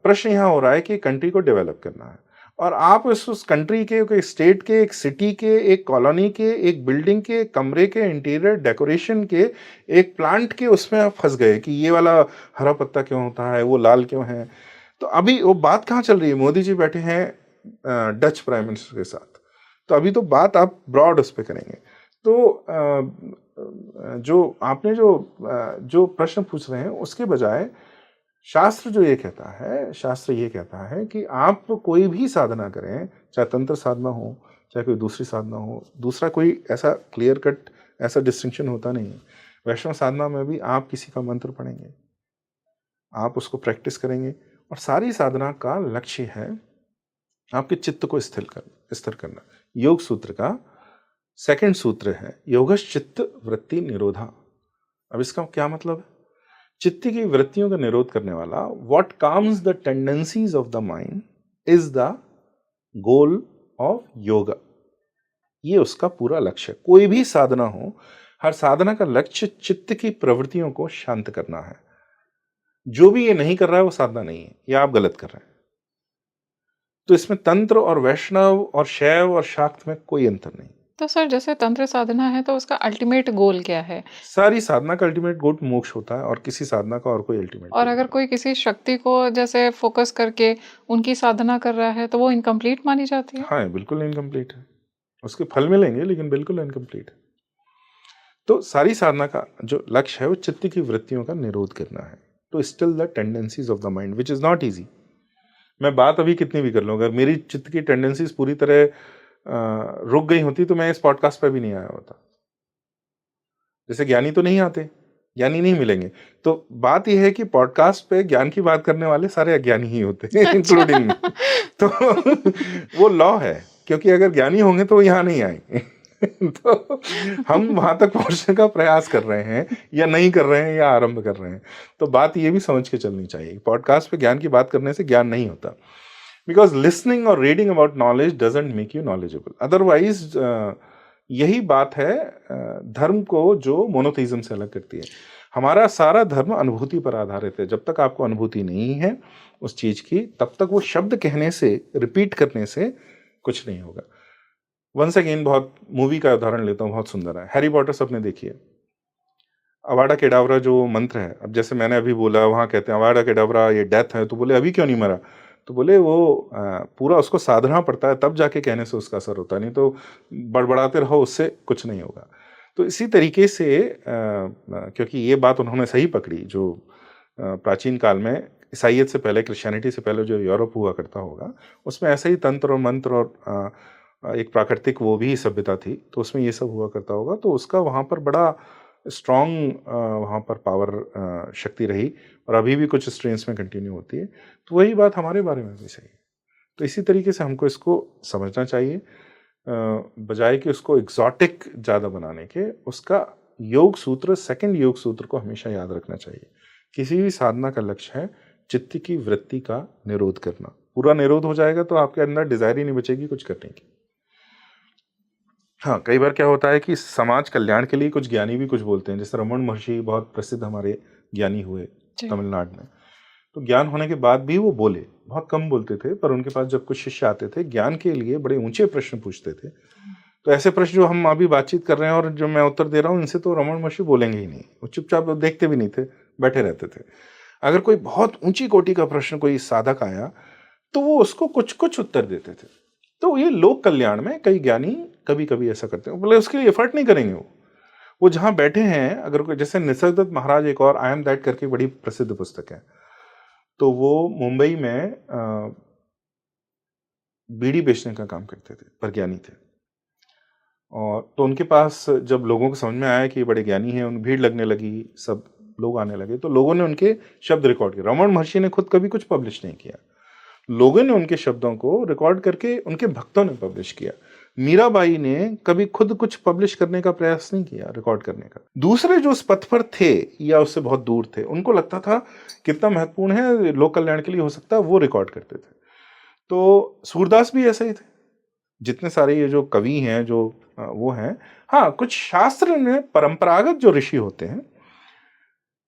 प्रश्न यहाँ हो रहा है कि कंट्री को डेवलप करना है, और आप उस कंट्री के, एक स्टेट के, एक सिटी के, एक कॉलोनी के, एक बिल्डिंग के, एक कमरे के इंटीरियर डेकोरेशन के, एक प्लांट के, उसमें आप फंस गए कि ये वाला हरा पत्ता क्यों होता है, वो लाल क्यों है। तो अभी वो बात कहाँ चल रही है? मोदी जी बैठे हैं डच प्राइम मिनिस्टर के साथ, तो अभी तो बात आप ब्रॉड उस पर करेंगे। तो जो आपने जो प्रश्न पूछ रहे हैं उसके बजाय शास्त्र जो ये कहता है, शास्त्र ये कहता है कि आप कोई भी साधना करें, चाहे तंत्र साधना हो, चाहे कोई दूसरी साधना हो, दूसरा कोई ऐसा क्लियर कट ऐसा डिस्टिंक्शन होता नहीं है। वैष्णव साधना में भी आप किसी का मंत्र पढ़ेंगे, आप उसको प्रैक्टिस करेंगे, और सारी साधना का लक्ष्य है आपके चित्त को स्थिर करना। योग सूत्र का सेकंड सूत्र है योगश चित्त वृत्ति निरोधा। अब इसका क्या मतलब है? चित्त की वृत्तियों का निरोध करने वाला, what calms the tendencies of the mind is the goal of yoga. ये उसका पूरा लक्ष्य है। कोई भी साधना हो, हर साधना का लक्ष्य चित्त की प्रवृत्तियों को शांत करना है। जो भी ये नहीं कर रहा है वो साधना नहीं है, या आप गलत कर रहे हैं। तो इसमें तंत्र और वैष्णव और शैव और शाक्त में कोई अंतर नहीं। तो सर जैसे तंत्र साधना है तो उसका अल्टीमेट गोल क्या है? सारी साधना का अल्टीमेट गोल मोक्ष होता है, और किसी साधना का और कोई अल्टीमेट और अगर कोई किसी शक्ति को जैसे फोकस करके उनकी साधना कर रहा है तो वो इनकम्प्लीट मानी जाती है? हाँ, बिल्कुल इनकम्प्लीट है। उसके फल मिलेंगे लेकिन बिल्कुल इनकम्प्लीट है। तो सारी साधना का जो लक्ष्य है वो चित्त की वृत्तियों का निरोध करना है, तो still the tendencies of the mind which is not easy. मैं बात अभी कितनी भी कर लूँ, अगर मेरी चित्त की टेंडेंसीज पूरी तरह रुक गई होती तो मैं इस पॉडकास्ट पर भी नहीं आया होता। जैसे ज्ञानी तो नहीं आते, ज्ञानी नहीं मिलेंगे। तो बात यह है कि पॉडकास्ट पे ज्ञान की बात करने वाले सारे अज्ञानी ही होते हैं, इंक्लूडिंग मी। तो वो लॉ है, क्योंकि अगर ज्ञानी होंगे तो वो यहाँ नहीं आएंगे। तो हम वहां तक पहुंचने का प्रयास कर रहे हैं, या नहीं कर रहे हैं, या आरंभ कर रहे हैं। तो बात ये भी समझ के चलनी चाहिए, पॉडकास्ट पे ज्ञान की बात करने से ज्ञान नहीं होता। बिकॉज लिसनिंग और reading about knowledge doesn't make you knowledgeable. Otherwise यही बात है धर्म को जो मोनोथीज्म से अलग करती है। हमारा सारा धर्म अनुभूति पर आधारित है। जब तक आपको अनुभूति नहीं है उस चीज की, तब तक वो शब्द कहने से, रिपीट करने से कुछ नहीं होगा। वंस अगेन बहुत मूवी का उदाहरण लेता हूँ, बहुत सुंदर है, हैरी पॉटर सबने देखी है। अवाडा केडावरा जो मंत्र है, अब जैसे मैंने अभी बोला, वहाँ कहते हैं अवाडा केडावरा ये डेथ है, तो बोले अभी क्यों नहीं मरा? तो बोले वो पूरा उसको साधना पड़ता है, तब जाके कहने से उसका असर होता है, नहीं तो बड़बड़ाते रहो उससे कुछ नहीं होगा। तो इसी तरीके से क्योंकि ये बात उन्होंने सही पकड़ी, जो प्राचीन काल में ईसाइयत से पहले, क्रिश्चियनिटी से पहले जो यूरोप हुआ करता होगा, उसमें ऐसे ही तंत्र और मंत्र और एक प्राकृतिक वो भी सभ्यता थी, तो उसमें ये सब हुआ करता होगा। तो उसका वहाँ पर बड़ा स्ट्रॉन्ग वहाँ पर पावर शक्ति रही, और अभी भी कुछ स्ट्रेन्स में कंटिन्यू होती है। तो वही बात हमारे बारे में भी सही है। तो इसी तरीके से हमको इसको समझना चाहिए, बजाय कि उसको एग्जॉटिक ज़्यादा बनाने के। उसका योग सूत्र, सेकंड योग सूत्र को हमेशा याद रखना चाहिए। किसी भी साधना का लक्ष्य है चित्त की वृत्ति का निरोध करना। पूरा निरोध हो जाएगा तो आपके अंदर डिजायर ही नहीं बचेगी कुछ करने की। हाँ, कई बार क्या होता है कि समाज कल्याण के लिए कुछ ज्ञानी भी कुछ बोलते हैं, जैसे रमन महर्षि बहुत प्रसिद्ध हमारे ज्ञानी हुए तमिलनाडु में। तो ज्ञान होने के बाद भी वो बोले, बहुत कम बोलते थे, पर उनके पास जब कुछ शिष्य आते थे ज्ञान के लिए, बड़े ऊंचे प्रश्न पूछते थे। तो ऐसे प्रश्न जो हम अभी बातचीत कर रहे हैं और जो मैं उत्तर दे रहा हूँ, इनसे तो रमन महर्षि बोलेंगे ही नहीं। वो चुपचाप देखते भी नहीं थे, बैठे रहते थे। अगर कोई बहुत ऊंची कोटि का प्रश्न कोई साधक आया तो वो उसको कुछ कुछ उत्तर देते थे। तो ये लोक कल्याण में कई ज्ञानी कभी कभी ऐसा करते हैं, बोले उसके लिए एफर्ट नहीं करेंगे। वो जहां बैठे हैं, अगर कोई, जैसे निसर्गदत्त महाराज, एक और आई एम दैट करके बड़ी प्रसिद्ध पुस्तक है, तो वो मुंबई में बीड़ी बेचने का काम करते थे, पर ज्ञानी थे। और तो उनके पास जब लोगों को समझ में आया कि ये बड़े ज्ञानी हैं, उन भीड़ लगने लगी, सब लोग आने लगे, तो लोगों ने उनके शब्द रिकॉर्ड किए। रमन महर्षि ने खुद कभी कुछ पब्लिश नहीं किया, लोगों ने उनके शब्दों को रिकॉर्ड करके उनके भक्तों ने पब्लिश किया। मीराबाई ने कभी खुद कुछ पब्लिश करने का प्रयास नहीं किया, रिकॉर्ड करने का। दूसरे जो उस पथ पर थे या उससे बहुत दूर थे, उनको लगता था कितना महत्वपूर्ण है, लोक कल्याण के लिए हो सकता है, वो रिकॉर्ड करते थे। तो सूरदास भी ऐसे ही थे, जितने सारे ये जो कवि हैं जो वो हैं, हाँ कुछ शास्त्र में परंपरागत जो ऋषि होते हैं,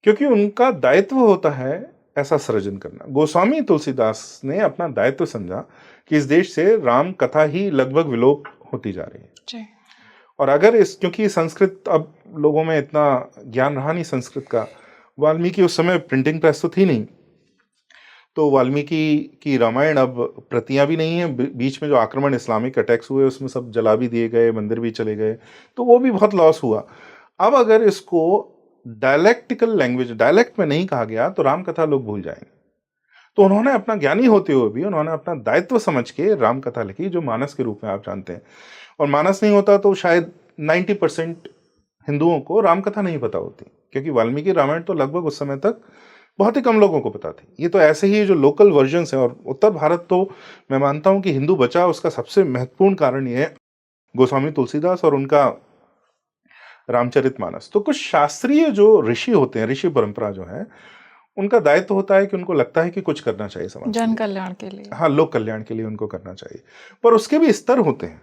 क्योंकि उनका दायित्व होता है ऐसा सृजन करना। गोस्वामी तुलसीदास ने अपना दायित्व समझा कि इस देश से राम कथा ही लगभग विलोप होती जा रही है। जी। और अगर क्योंकि संस्कृत, अब लोगों में इतना ज्ञान रहा नहीं संस्कृत का, वाल्मीकि उस समय प्रिंटिंग प्रेस तो थी नहीं, तो वाल्मीकि की रामायण अब प्रतियां भी नहीं है। बीच में जो आक्रमण इस्लामिक अटैक्स हुए उसमें सब जला भी दिए गए, मंदिर भी चले गए, तो वो भी बहुत लॉस हुआ। अब अगर इसको डायलेक्टिकल लैंग्वेज, डायलेक्ट में नहीं कहा गया तो राम कथा लोग भूल जाएंगे। तो उन्होंने अपना ज्ञानी होते हुए भी उन्होंने अपना दायित्व समझ के राम कथा लिखी, जो मानस के रूप में आप जानते हैं। और मानस नहीं होता तो शायद 90% हिंदुओं को रामकथा नहीं पता होती, क्योंकि वाल्मीकि रामायण तो लगभग उस समय तक बहुत ही कम लोगों को पता थी। ये तो ऐसे ही जो लोकल वर्जन्स हैं, और उत्तर भारत तो मैं मानता हूं कि हिंदू बचा, उसका सबसे महत्वपूर्ण कारण ये है गोस्वामी तुलसीदास और उनका रामचरितमानस। तो कुछ शास्त्रीय जो ऋषि होते हैं, ऋषि परंपरा जो है, उनका दायित्व होता है कि उनको लगता है कि कुछ करना चाहिए समाज के जन लिए। कल्याण के लिए। हाँ, लोक कल्याण के लिए उनको करना चाहिए, पर उसके भी स्तर होते हैं।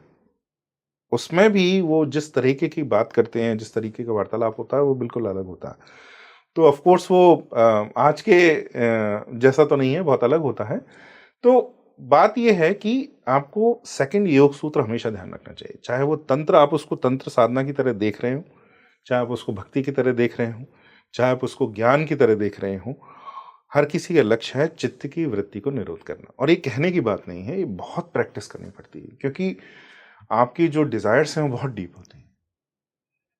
उसमें भी वो जिस तरीके की बात करते हैं, जिस तरीके का वार्तालाप होता है, वो बिल्कुल अलग होता है। तो ऑफ कोर्स वो आज के जैसा तो नहीं है, बहुत अलग होता है। तो बात ये है कि आपको सेकंड योग सूत्र हमेशा ध्यान रखना चाहिए। चाहे वो तंत्र, आप उसको तंत्र साधना की तरह देख रहे हो, चाहे आप उसको भक्ति की तरह देख रहे हो, चाहे आप उसको ज्ञान की तरह देख रहे हो, हर किसी का लक्ष्य है चित्त की वृत्ति को निरोध करना। और ये कहने की बात नहीं है, ये बहुत प्रैक्टिस करनी पड़ती है, क्योंकि आपकी जो डिजायर्स हैं वो बहुत डीप होती हैं।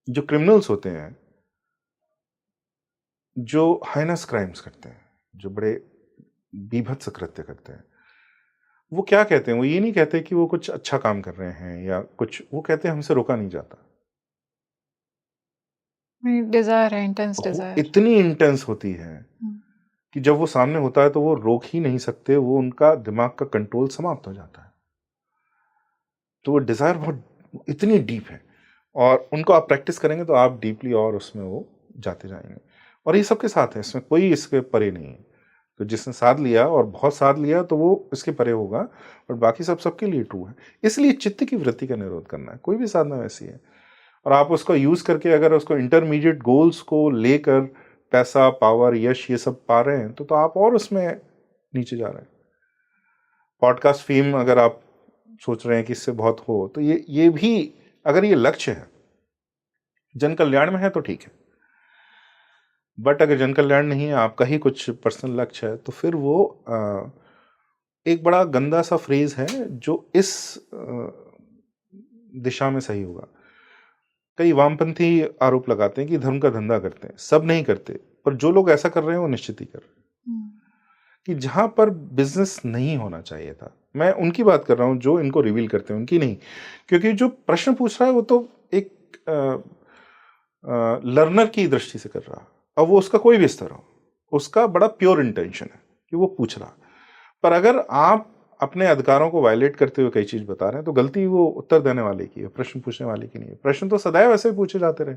जो क्रिमिनल्स होते हैं, जो हाइनस क्राइम्स करते हैं, जो बड़े बीभत्स कृत्य करते हैं, वो क्या कहते हैं? वो ये नहीं कहते कि वो कुछ अच्छा काम कर रहे हैं या कुछ, वो कहते हैं हमसे रोका नहीं जाता। डिजायर है, इंटेंस वो डिजायर। इतनी इंटेंस होती है कि जब वो सामने होता है तो वो रोक ही नहीं सकते, वो उनका दिमाग का कंट्रोल समाप्त हो जाता है। तो वो डिजायर बहुत इतनी डीप है, और उनको आप प्रैक्टिस करेंगे तो आप डीपली और उसमें वो जाते जाएंगे। और ये सबके साथ है, इसमें कोई इसके परे नहीं है। तो जिसने साध लिया और बहुत साध लिया तो वो इसके परे होगा, और बाकी सब सबके लिए ट्रू है। इसलिए चित्त की वृत्ति का निरोध करना है, कोई भी साधना वैसी है। और आप उसका यूज करके अगर उसको इंटरमीडिएट गोल्स को लेकर पैसा, पावर, यश ये सब पा रहे हैं, तो आप और उसमें नीचे जा रहे हैं। पॉडकास्ट फेम अगर आप सोच रहे हैं कि इससे बहुत हो, तो ये भी अगर ये लक्ष्य है, जन कल्याण में है तो ठीक है। बट अगर जन कल्याण नहीं है, आपका ही कुछ पर्सनल लक्ष्य है, तो फिर वो एक बड़ा गंदा सा फ्रेज है जो इस दिशा में सही होगा। कई वामपंथी आरोप लगाते हैं कि धर्म का धंधा करते हैं। सब नहीं करते, पर जो लोग ऐसा कर रहे हैं वो निश्चित ही कर रहे हैं। कि जहां पर बिजनेस नहीं होना चाहिए था, मैं उनकी बात कर रहा हूं जो इनको रिवील करते हैं, उनकी नहीं। क्योंकि जो प्रश्न पूछ रहा है वो तो एक लर्नर की दृष्टि से कर रहा है, अब वो उसका कोई भी स्तर हो, उसका बड़ा प्योर इंटेंशन है कि वो पूछ रहा। पर अगर आप अपने अधिकारों को वायलेट करते हुए कई चीज बता रहे हैं, तो गलती वो उत्तर देने वाले की है, प्रश्न पूछने वाले की नहीं है। प्रश्न तो सदैव ऐसे ही पूछे जाते रहे।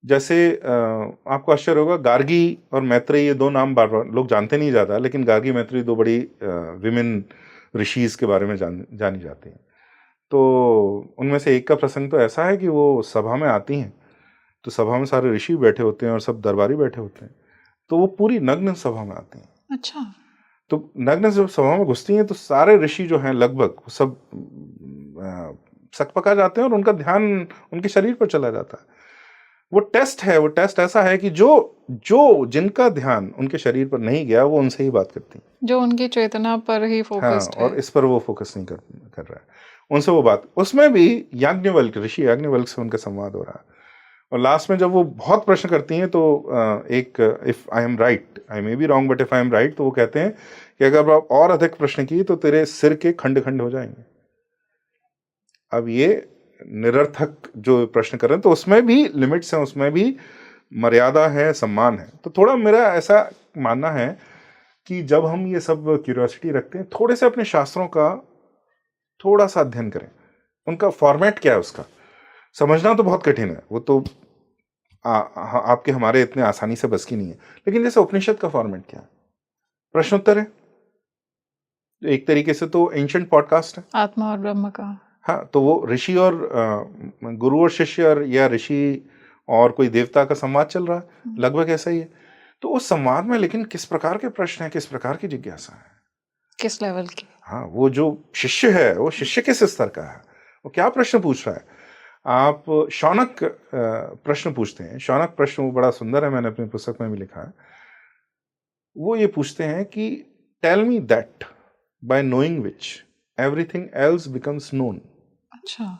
जैसे आपको आश्चर्य होगा, गार्गी और मैत्रेयी, ये दो नाम बार बार लोग जानते नहीं ज्यादा, लेकिन गार्गी मैत्रेयी दो बड़ी विमेन ऋषिज के बारे में जानी जाती हैं। तो उनमें से एक का प्रसंग तो ऐसा है कि वो सभा में आती हैं, तो सभा में सारे ऋषि बैठे होते हैं और सब दरबारी बैठे होते हैं, तो वो पूरी नग्न सभा में आती हैं। अच्छा। तो नग्न जब सभा में घुसती हैं तो सारे ऋषि जो हैं लगभग सब सकपका जाते हैं और उनका ध्यान उनके शरीर पर चला जाता है। वो टेस्ट है, वो टेस्ट ऐसा है कि जो जिनका ध्यान उनके शरीर पर नहीं गया वो उनसे ही बात करती हैं, जो उनकी चेतना पर ही हाँ, फोकस्ड है। और इस पर वो फोकस नहीं कर रहा है, उनसे वो बात। उसमें भी याज्ञवल्क्य, ऋषि याज्ञवल्क्य से उनका संवाद हो रहा है। और लास्ट में जब वो बहुत प्रश्न करती हैं तो एक, if I am right, I may be wrong but if I am right, तो वो कहते हैं कि अगर आप और अधिक प्रश्न किए तो तेरे सिर के खंड खंड हो जाएंगे। अब ये निरर्थक जो प्रश्न कर रहे हैं, तो उसमें भी लिमिट्स हैं, उसमें भी मर्यादा है, सम्मान है। तो थोड़ा मेरा ऐसा मानना है कि जब हम ये सब क्यूरियोसिटी रखते हैं, थोड़े से अपने शास्त्रों का थोड़ा सा अध्ययन करें। उनका फॉर्मेट क्या है, उसका समझना तो बहुत कठिन है, वो तो आपके हमारे इतने आसानी से बस की नहीं है। लेकिन जैसे उपनिषद का फॉर्मेट क्या है, प्रश्नोत्तर है, एक तरीके से तो एंशंट पॉडकास्ट है, आत्मा और ब्रह्म का। हाँ, तो वो ऋषि और गुरु और शिष्य और या ऋषि और कोई देवता का संवाद चल रहा है, लगभग ऐसा ही है। तो उस संवाद में लेकिन किस प्रकार के प्रश्न है, किस प्रकार की जिज्ञासा है, किस लेवल की? हाँ, वो जो शिष्य है वो शिष्य किस स्तर का है, वो क्या प्रश्न पूछ रहा है। आप शौनक प्रश्न पूछते हैं, शौनक प्रश्न वो बड़ा सुंदर है, मैंने अपनी पुस्तक में भी लिखा है। वो ये पूछते हैं कि tell me that by knowing which everything else becomes known. अच्छा।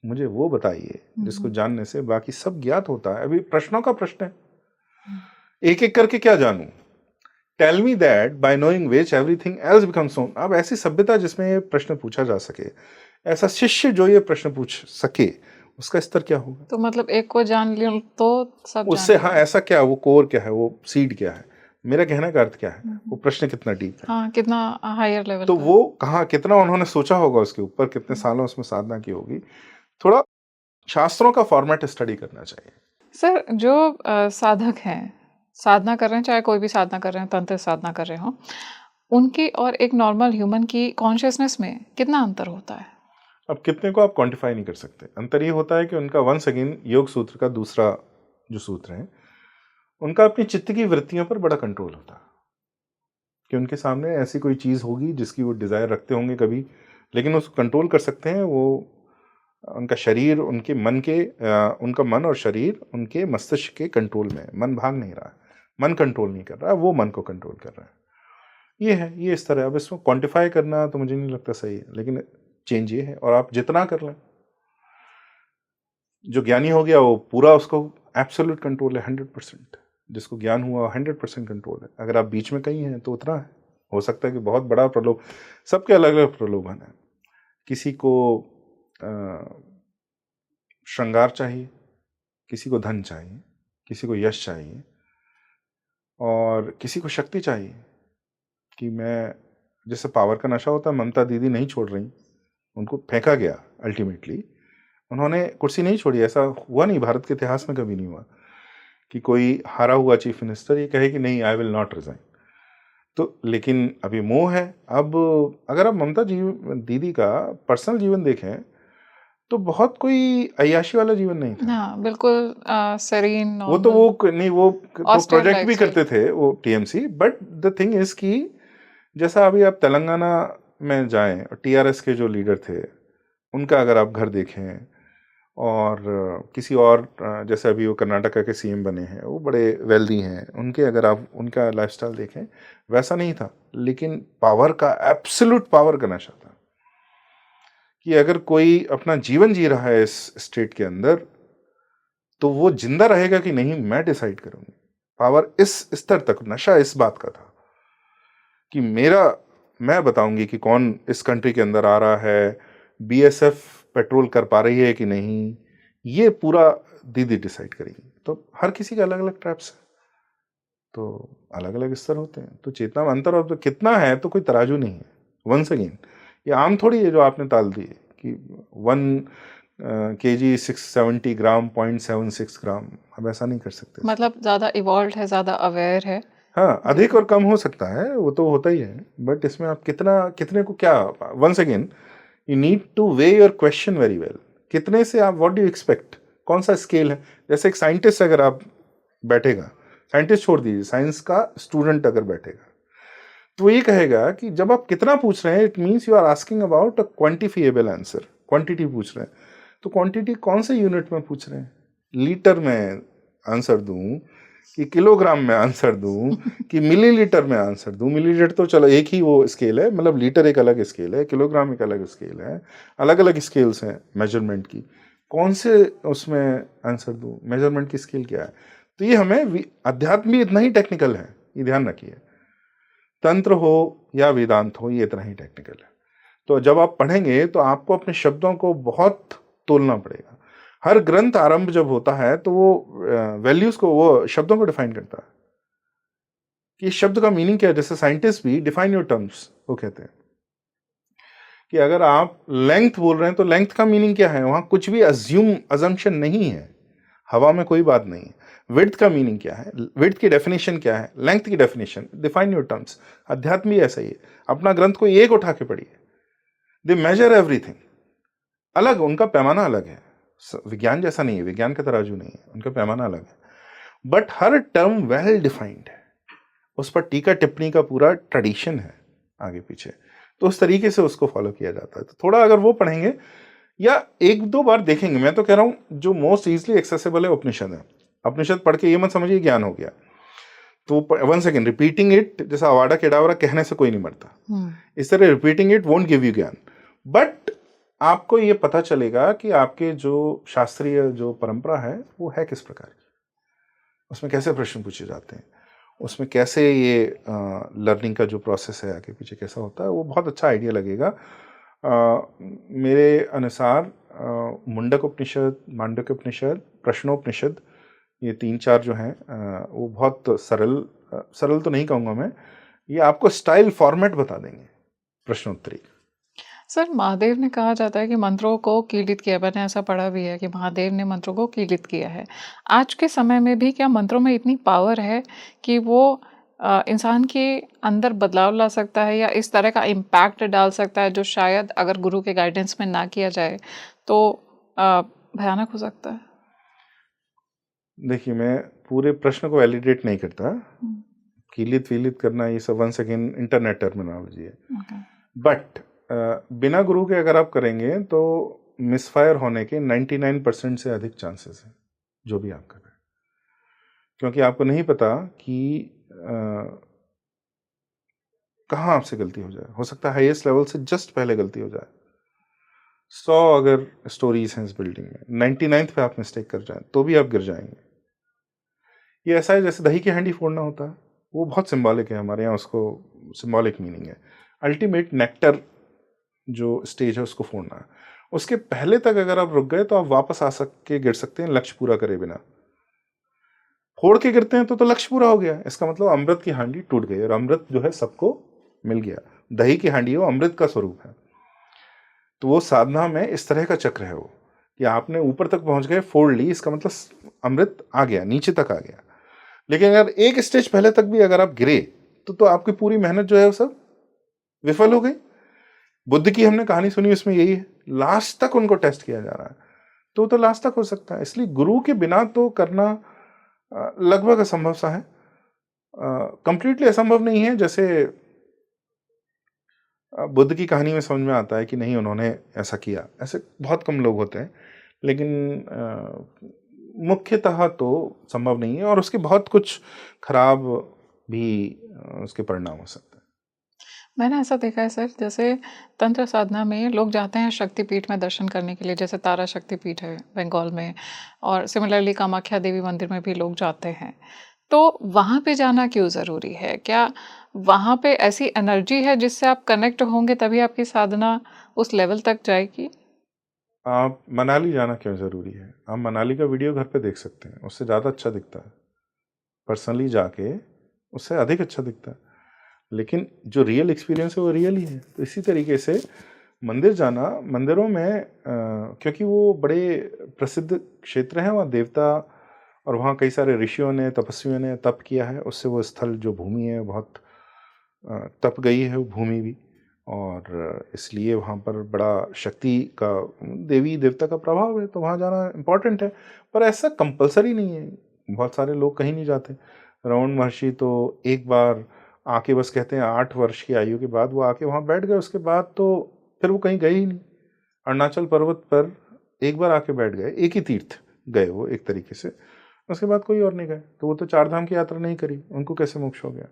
मुझे वो बताइए जिसको जानने से बाकी सब ज्ञात होता है। अभी प्रश्नों का प्रश्न है, एक एक करके क्या जानूं। Tell me that by knowing which everything else becomes known. अब ऐसी सभ्यता जिसमें ये प्रश्न पूछा जा सके, ऐसा शिष्य जो ये प्रश्न पूछ सके, उसका स्तर क्या होगा। तो मतलब एक को जान लिया तो सब उससे जान हाँ, ऐसा क्या, वो कोर क्या है, वो सीड क्या है, मेरा कहने का अर्थ क्या है, वो प्रश्न कितना डीप है, हाँ, कितना हायर लेवल तो का। वो कहाँ कितना उन्होंने सोचा होगा उसके ऊपर, कितने सालों उसमें साधना की होगी। थोड़ा शास्त्रों का फॉर्मेट स्टडी करना चाहिए। सर, जो साधक हैं, साधना कर रहे हैं, चाहे कोई भी साधना कर रहे हैं, तंत्र साधना कर रहे हो, उनकी और एक नॉर्मल ह्यूमन की कॉन्शियसनेस में कितना अंतर होता है? अब कितने को आप क्वांटिफाई नहीं कर सकते। अंतर ये होता है कि उनका वंस अगेन योग सूत्र का दूसरा जो सूत्र है, उनका अपनी चित्त की वृत्तियों पर बड़ा कंट्रोल होता है कि उनके सामने ऐसी कोई चीज होगी जिसकी वो डिजायर रखते होंगे कभी, लेकिन उसको कंट्रोल कर सकते हैं। वो उनका शरीर उनके मन के उनका मन और शरीर उनके मस्तिष्क के कंट्रोल में है। मन भाग नहीं रहा है, मन कंट्रोल नहीं कर रहा है, वो मन को कंट्रोल कर रहा है। ये है, ये इस तरह है। अब इसको क्वांटिफाई करना तो मुझे नहीं लगता सही है, लेकिन चेंज ये है। और आप जितना कर लें, जो ज्ञानी हो गया वो पूरा, उसको एब्सोल्यूट कंट्रोल है 100%। जिसको ज्ञान हुआ 100% कंट्रोल है। अगर आप बीच में कहीं हैं तो उतना है। हो सकता है कि बहुत बड़ा प्रलोभ, सबके अलग अलग प्रलोभन है। किसी को श्रृंगार चाहिए, किसी को धन चाहिए, किसी को यश चाहिए, और किसी को शक्ति चाहिए कि मैं, जैसे पावर का नशा होता है, ममता दीदी नहीं छोड़ रही, उनको फेंका गया। अल्टीमेटली उन्होंने कुर्सी नहीं छोड़ी। ऐसा हुआ नहीं, भारत के इतिहास में कभी नहीं हुआ कि कोई हारा हुआ चीफ मिनिस्टर ये कहे कि नहीं, आई विल नॉट रिजाइन। तो लेकिन अभी मोह है। अब अगर आप ममता दीदी का पर्सनल जीवन देखें तो बहुत कोई अय्याशी वाला जीवन नहीं था। हाँ, बिल्कुल सेरीन, वो तो वो नहीं, वो तो Austere प्रोजेक्ट भी lifestyle। करते थे वो TMC. But the thing is कि जैसा अभी आप तेलंगाना में जाएं और टीआरएस के जो लीडर थे उनका अगर आप घर देखें, और किसी और जैसे अभी वो कर्नाटका के सीएम बने हैं, वो बड़े वेल्दी हैं, उनके अगर आप उनका लाइफस्टाइल देखें, वैसा नहीं था। लेकिन पावर का, एब्सोल्यूट पावर का नशा था कि अगर कोई अपना जीवन जी रहा है इस स्टेट के अंदर, तो वो जिंदा रहेगा कि नहीं मैं डिसाइड करूंगी। पावर इस स्तर तक, नशा इस बात का था कि मैं बताऊंगी कि कौन इस कंट्री के अंदर आ रहा है, बीएसएफ पेट्रोल कर पा रही है कि नहीं, ये पूरा दीदी डिसाइड करेगी। तो हर किसी के अलग अलग ट्रैप्स है, तो अलग अलग स्तर होते हैं। तो चेतना में अंतर और तो कितना है तो कोई तराजू नहीं है। वंस अगेन ये आम थोड़ी है जो आपने ताल दी है कि 1 kg 670 ग्राम 0.76 ग्राम। अब ऐसा नहीं कर सकते। मतलब ज्यादा इवॉल्व है, ज्यादा अवेयर है। हाँ, अधिक और कम हो सकता है, वो तो होता ही है। बट इसमें आप कितने को क्या, once again you need to weigh your question very well. कितने से आप, व्हाट डू यू एक्सपेक्ट, कौन सा स्केल है। जैसे एक साइंटिस्ट अगर आप बैठेगा, साइंटिस्ट छोड़ दीजिए, साइंस का स्टूडेंट अगर बैठेगा, तो ये कहेगा कि जब आप कितना पूछ रहे हैं, it means you are asking about a quantifiable answer. Quantity पूछ रहे हैं, तो क्वांटिटी कौन से यूनिट में पूछ रहे हैं। लीटर में आंसर दूं कि किलोग्राम में आंसर दूं कि मिलीलीटर में आंसर दूं। मिलीलीटर तो चलो एक ही वो स्केल है, मतलब लीटर एक अलग स्केल है, किलोग्राम एक अलग स्केल है, अलग अलग स्केल्स हैं मेजरमेंट की। कौन से उसमें आंसर दूं, मेजरमेंट की स्केल क्या है। तो ये हमें, अध्यात्म भी इतना ही टेक्निकल है, ये ध्यान रखिए। तंत्र हो या वेदांत हो, ये इतना ही टेक्निकल है। तो जब आप पढ़ेंगे तो आपको अपने शब्दों को बहुत तोलना पड़ेगा। हर ग्रंथ आरंभ जब होता है तो वो वैल्यूज को, वो शब्दों को डिफाइन करता है कि इस शब्द का मीनिंग क्या है। जैसे साइंटिस्ट भी डिफाइन योर टर्म्स, वो कहते हैं कि अगर आप लेंथ बोल रहे हैं तो लेंथ का मीनिंग क्या है। वहां कुछ भी अज्यूम, अजम्पशन नहीं है, हवा में कोई बात नहीं है। विड्थ का मीनिंग क्या है, विड्थ की डेफिनेशन क्या है, लेंथ की डेफिनेशन, डिफाइन योर टर्म्स। अध्यात्म भी ऐसा ही है, अपना ग्रंथ को एक उठा के पढ़िए, दे मेजर एवरीथिंग, अलग उनका पैमाना अलग है, विज्ञान जैसा नहीं है, विज्ञान का तराजू नहीं है, उनका पैमाना अलग है, but her term well defined है, उस पर टीका टिप्पणी का पूरा ट्रेडिशन है आगे पीछे, तो उस तरीके से उसको फॉलो किया जाता है। तो थोड़ा अगर वो पढ़ेंगे या एक दो बार देखेंगे, मैं तो कह रहा हूं जो मोस्ट इजीली एक्सेसिबल है उपनिषद है, उपनिषद पढ़ के ये मत समझिए ज्ञान हो गया, तो वन सेकेंड रिपीटिंग इट, जैसा अवाडा केडावरा कहने से कोई नहीं मरता, इस तरह repeating it won't give you ज्ञान, बट आपको ये पता चलेगा कि आपके जो शास्त्रीय जो परंपरा है वो है किस प्रकार की, उसमें कैसे प्रश्न पूछे जाते हैं, उसमें कैसे ये लर्निंग का जो प्रोसेस है आगे पीछे कैसा होता है, वो बहुत अच्छा आइडिया लगेगा। मेरे अनुसार मुंडक उपनिषद, मांडव्य उपनिषद, प्रश्नोपनिषद, ये 3-4 जो हैं वो बहुत सरल तो नहीं कहूँगा मैं, ये आपको स्टाइल फॉर्मेट बता देंगे प्रश्नोत्तरी। सर, महादेव ने कहा जाता है कि मंत्रों को कीलित किया, मैंने ऐसा पढ़ा भी है कि महादेव ने मंत्रों को कीलित किया है। आज के समय में भी क्या मंत्रों में इतनी पावर है कि वो इंसान के अंदर बदलाव ला सकता है या इस तरह का इम्पैक्ट डाल सकता है जो शायद अगर गुरु के गाइडेंस में ना किया जाए तो भयानक हो सकता है? देखिए, मैं पूरे प्रश्न को वैलिडेट नहीं करता, कीलित वीलित करना ये सब वंस अगेन इंटरनेट टर्मिनोलॉजी है, बट बिना गुरु के अगर आप करेंगे तो मिसफायर होने के 99% से अधिक चांसेस हैं जो भी आप कर रहे हैं, क्योंकि आपको नहीं पता कि कहाँ आपसे गलती हो जाए, हो सकता है हाईएस्ट लेवल से जस्ट पहले गलती हो जाए। 100 अगर स्टोरीज हैं इस बिल्डिंग में, 99th पे आप मिस्टेक कर जाएं तो भी आप गिर जाएंगे। ये ऐसा है जैसे दही की हांडी फोड़ना होता है, वो बहुत सिंबॉलिक है हमारे यहाँ, उसको सिंबॉलिक मीनिंग है। अल्टीमेट नेक्टर जो स्टेज है उसको फोड़ना है, उसके पहले तक अगर आप रुक गए तो आप वापस आ के गिर सकते हैं लक्ष्य पूरा करे बिना। फोड़ के गिरते हैं तो लक्ष्य पूरा हो गया, इसका मतलब अमृत की हांडी टूट गई, और अमृत जो है सबको मिल गया। दही की हांडी वो अमृत का स्वरूप है। तो वो साधना में इस तरह का चक्र है वो, कि आपने ऊपर तक पहुंच गए, फोड़ ली, इसका मतलब अमृत आ गया, नीचे तक आ गया। लेकिन अगर एक स्टेज पहले तक भी अगर आप गिरे तो आपकी पूरी मेहनत जो है वो सब विफल हो गई। बुद्ध की हमने कहानी सुनी, उसमें यही है, लास्ट तक उनको टेस्ट किया जा रहा है, तो लास्ट तक हो सकता है। इसलिए गुरु के बिना तो करना लगभग असंभव सा है, कंप्लीटली असंभव नहीं है। जैसे बुद्ध की कहानी में समझ में आता है कि नहीं उन्होंने ऐसा किया, ऐसे बहुत कम लोग होते हैं, लेकिन मुख्यतः तो संभव नहीं है, और उसके बहुत कुछ खराब भी उसके परिणाम हो सकते हैं। मैंने ऐसा देखा है सर, जैसे तंत्र साधना में लोग जाते हैं शक्तिपीठ में दर्शन करने के लिए, जैसे तारा शक्तिपीठ है बंगाल में, और सिमिलरली कामाख्या देवी मंदिर में भी लोग जाते हैं। तो वहाँ पे जाना क्यों ज़रूरी है? क्या वहाँ पे ऐसी एनर्जी है जिससे आप कनेक्ट होंगे तभी आपकी साधना उस लेवल तक जाएगी? आप मनाली जाना क्यों ज़रूरी है? आप मनाली का वीडियो घर पे देख सकते हैं, उससे ज़्यादा अच्छा दिखता है। पर्सनली जाके उससे अधिक अच्छा दिखता है, लेकिन जो रियल एक्सपीरियंस है वो रियल ही है। तो इसी तरीके से मंदिर जाना, मंदिरों में क्योंकि वो बड़े प्रसिद्ध क्षेत्र हैं, वहाँ देवता और वहाँ कई सारे ऋषियों ने, तपस्वियों ने तप किया है, उससे वो स्थल जो भूमि है बहुत तप गई है वो भूमि भी, और इसलिए वहाँ पर बड़ा शक्ति का, देवी देवता का प्रभाव है, तो वहाँ जाना इम्पॉर्टेंट है। पर ऐसा कंपलसरी नहीं है, बहुत सारे लोग कहीं नहीं जाते। रमन महर्षि तो एक बार आके बस कहते हैं 8 वर्ष की आयु के बाद वो आके वहाँ बैठ गए, उसके बाद तो फिर वो कहीं गए ही नहीं। अरुणाचल पर्वत पर एक बार आके बैठ गए, एक ही तीर्थ गए वो एक तरीके से, उसके बाद कोई और नहीं गए। तो वो तो 4 धाम की यात्रा नहीं करी, उनको कैसे मोक्ष हो गया?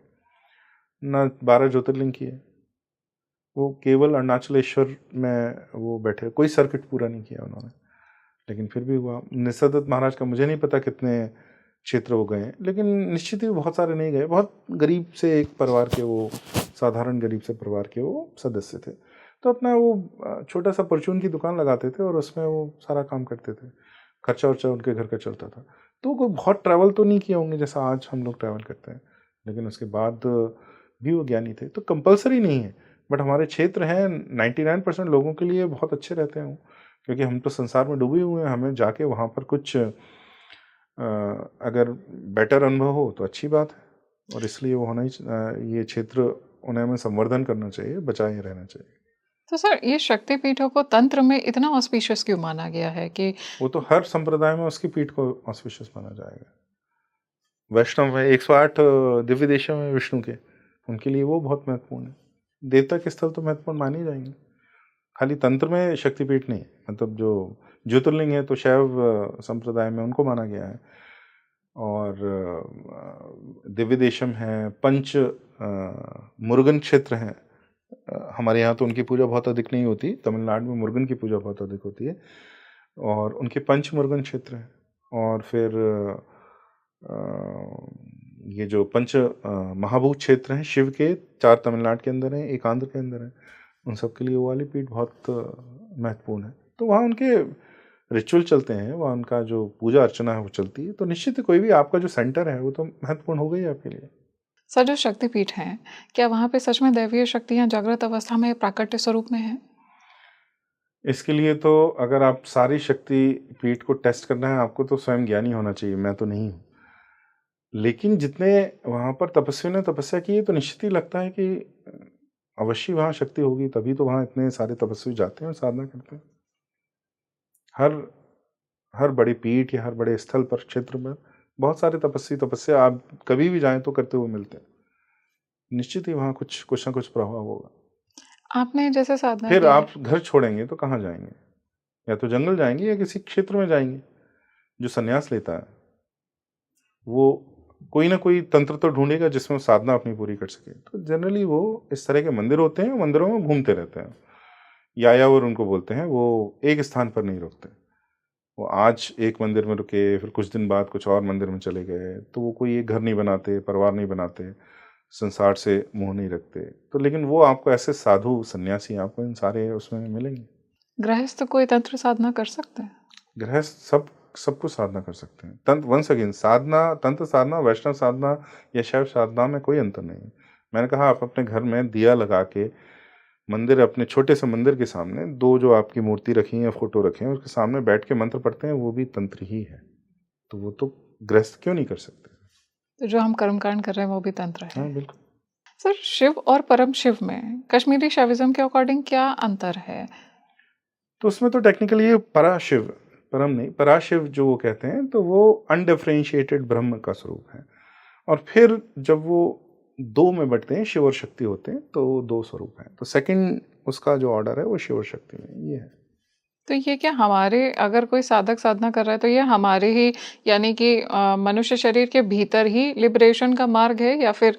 ना 12 ज्योतिर्लिंग किए, वो केवल अरुणाचलेश्वर में वो बैठे, कोई सर्किट पूरा नहीं किया उन्होंने, लेकिन फिर भी हुआ। निसर्गदत्त महाराज का मुझे नहीं पता कितने क्षेत्र वो गए, लेकिन निश्चित ही बहुत सारे नहीं गए। बहुत गरीब से एक परिवार के वो, साधारण गरीब से परिवार के वो सदस्य थे, तो अपना वो छोटा सा परचून की दुकान लगाते थे और उसमें वो सारा काम करते थे, खर्चा वर्चा उनके घर का चलता था। तो कोई बहुत ट्रैवल तो नहीं किए होंगे जैसा आज हम लोग ट्रैवल करते हैं, लेकिन उसके बाद भी वो ज्ञानी थे। तो कंपलसरी नहीं है, बट हमारे क्षेत्र हैं 99% लोगों के लिए बहुत अच्छे रहते हैं, क्योंकि हम तो संसार में डूबे हुए हैं। हमें जाके वहाँ पर कुछ अगर बेटर अनुभव हो तो अच्छी बात है, और इसलिए वो होना ही ये क्षेत्र उन्हें हमें संवर्धन करना चाहिए, बचाए रहना चाहिए। तो सर ये शक्तिपीठों को तंत्र में इतना ऑस्पिशियस क्यों माना गया है कि वो तो हर संप्रदाय में उसकी पीठ को ऑस्पिशियस माना जाएगा। वैष्णव है, 108 दिव्य देशों में विष्णु के, उनके लिए वो बहुत महत्वपूर्ण है। देवता के स्थल तो महत्वपूर्ण माने जाएंगे, खाली तंत्र में शक्तिपीठ नहीं। मतलब जो ज्योतिर्लिंग है तो शैव संप्रदाय में उनको माना गया है, और दिव्य देशम है, पंच मुरुगन क्षेत्र हैं। हमारे यहाँ तो उनकी पूजा बहुत अधिक नहीं होती, तमिलनाडु में मुरुगन की पूजा बहुत अधिक होती है, और उनके पंच मुरुगन क्षेत्र हैं। और फिर ये जो पंच महाभूत क्षेत्र हैं शिव के, 4 तमिलनाडु के अंदर हैं, 1 आंध्र के अंदर है, उन सब के लिए वो वाली पीठ बहुत महत्वपूर्ण है। तो वहाँ उनके रिचुअल चलते हैं, वहाँ उनका जो पूजा अर्चना है वो चलती है। तो निश्चित ही कोई भी आपका जो सेंटर है वो तो महत्वपूर्ण हो गई आपके लिए। सर जो शक्तिपीठ हैं, क्या वहाँ पे सच में दैवीय शक्तियाँ जागृत अवस्था में प्राकट्य स्वरूप में हैं? इसके लिए तो अगर आप सारी शक्ति पीठ को टेस्ट करना है आपको, तो स्वयं ज्ञानी होना चाहिए, मैं तो नहीं हूँ। लेकिन जितने वहाँ पर तपस्वियों ने तपस्या की है, तो निश्चित ही लगता है कि अवश्य वहाँ शक्ति होगी, तभी तो वहाँ इतने सारे तपस्वी जाते हैं और साधना करते हैं। हर हर बड़ी पीठ या हर बड़े स्थल पर, क्षेत्र में बहुत सारे तपस्वी तपस्या आप कभी भी जाएं तो करते हुए मिलते हैं। निश्चित ही वहाँ कुछ ना कुछ प्रभाव होगा। आपने जैसे साधना फिर की है, आप घर छोड़ेंगे तो कहाँ जाएंगे? या तो जंगल जाएंगे या किसी क्षेत्र में जाएंगे। जो संन्यास लेता है वो कोई ना कोई तंत्र तो ढूंढेगा जिसमें वो साधना अपनी पूरी कर सके। तो जनरली वो इस तरह के मंदिर होते हैं, मंदिरों में घूमते रहते हैं। यायावर उनको बोलते हैं, वो एक स्थान पर नहीं रुकते। वो आज एक मंदिर में रुके, फिर कुछ दिन बाद कुछ और मंदिर में चले गए। तो वो कोई एक घर नहीं बनाते, परिवार नहीं बनाते, संसार से मुंह नहीं रखते। तो लेकिन वो आपको ऐसे साधु सन्यासी आपको इन सारे उसमें मिलेंगे। गृहस्थ कोई तंत्र साधना कर सकते हैं? गृहस्थ सब कुछ साधना कर सकते हैं। तंत्र वंस अगेन, साधना, तंत्र साधना, वैष्णव साधना या शैव साधना में कोई अंतर नहीं है। मैंने कहा आप अपने घर में दिया लगा के, मंदिर, अपने छोटे से मंदिर के सामने 2 जो आपकी मूर्ति रखी है या फोटो रखे हैं उसके सामने बैठ के मंत्र पढ़ते हैं, वो भी तंत्र ही है। तो वो तो गृहस्थ क्यों नहीं कर सकते? तो जो हम कर्मकांड कर रहे हैं वो भी तंत्र है। हाँ बिल्कुल। सर शिव और परम शिव में कश्मीरी शैविज्म के अकॉर्डिंग क्या अंतर है? तो उसमें तो टेक्निकली ये पराशिव, परम नहीं, पराशिव जो वो कहते हैं, तो वो अनडिफरेंशिएटेड ब्रह्म का स्वरूप है। और फिर जब वो 2 में बंटते हैं, शिव और शक्ति होते हैं, तो 2 स्वरूप हैं। तो सेकंड उसका जो ऑर्डर है वो शिव और शक्ति में ये है। तो ये क्या हमारे, अगर कोई साधक साधना कर रहा है तो ये हमारे ही, यानी कि मनुष्य शरीर के भीतर ही लिबरेशन का मार्ग है, या फिर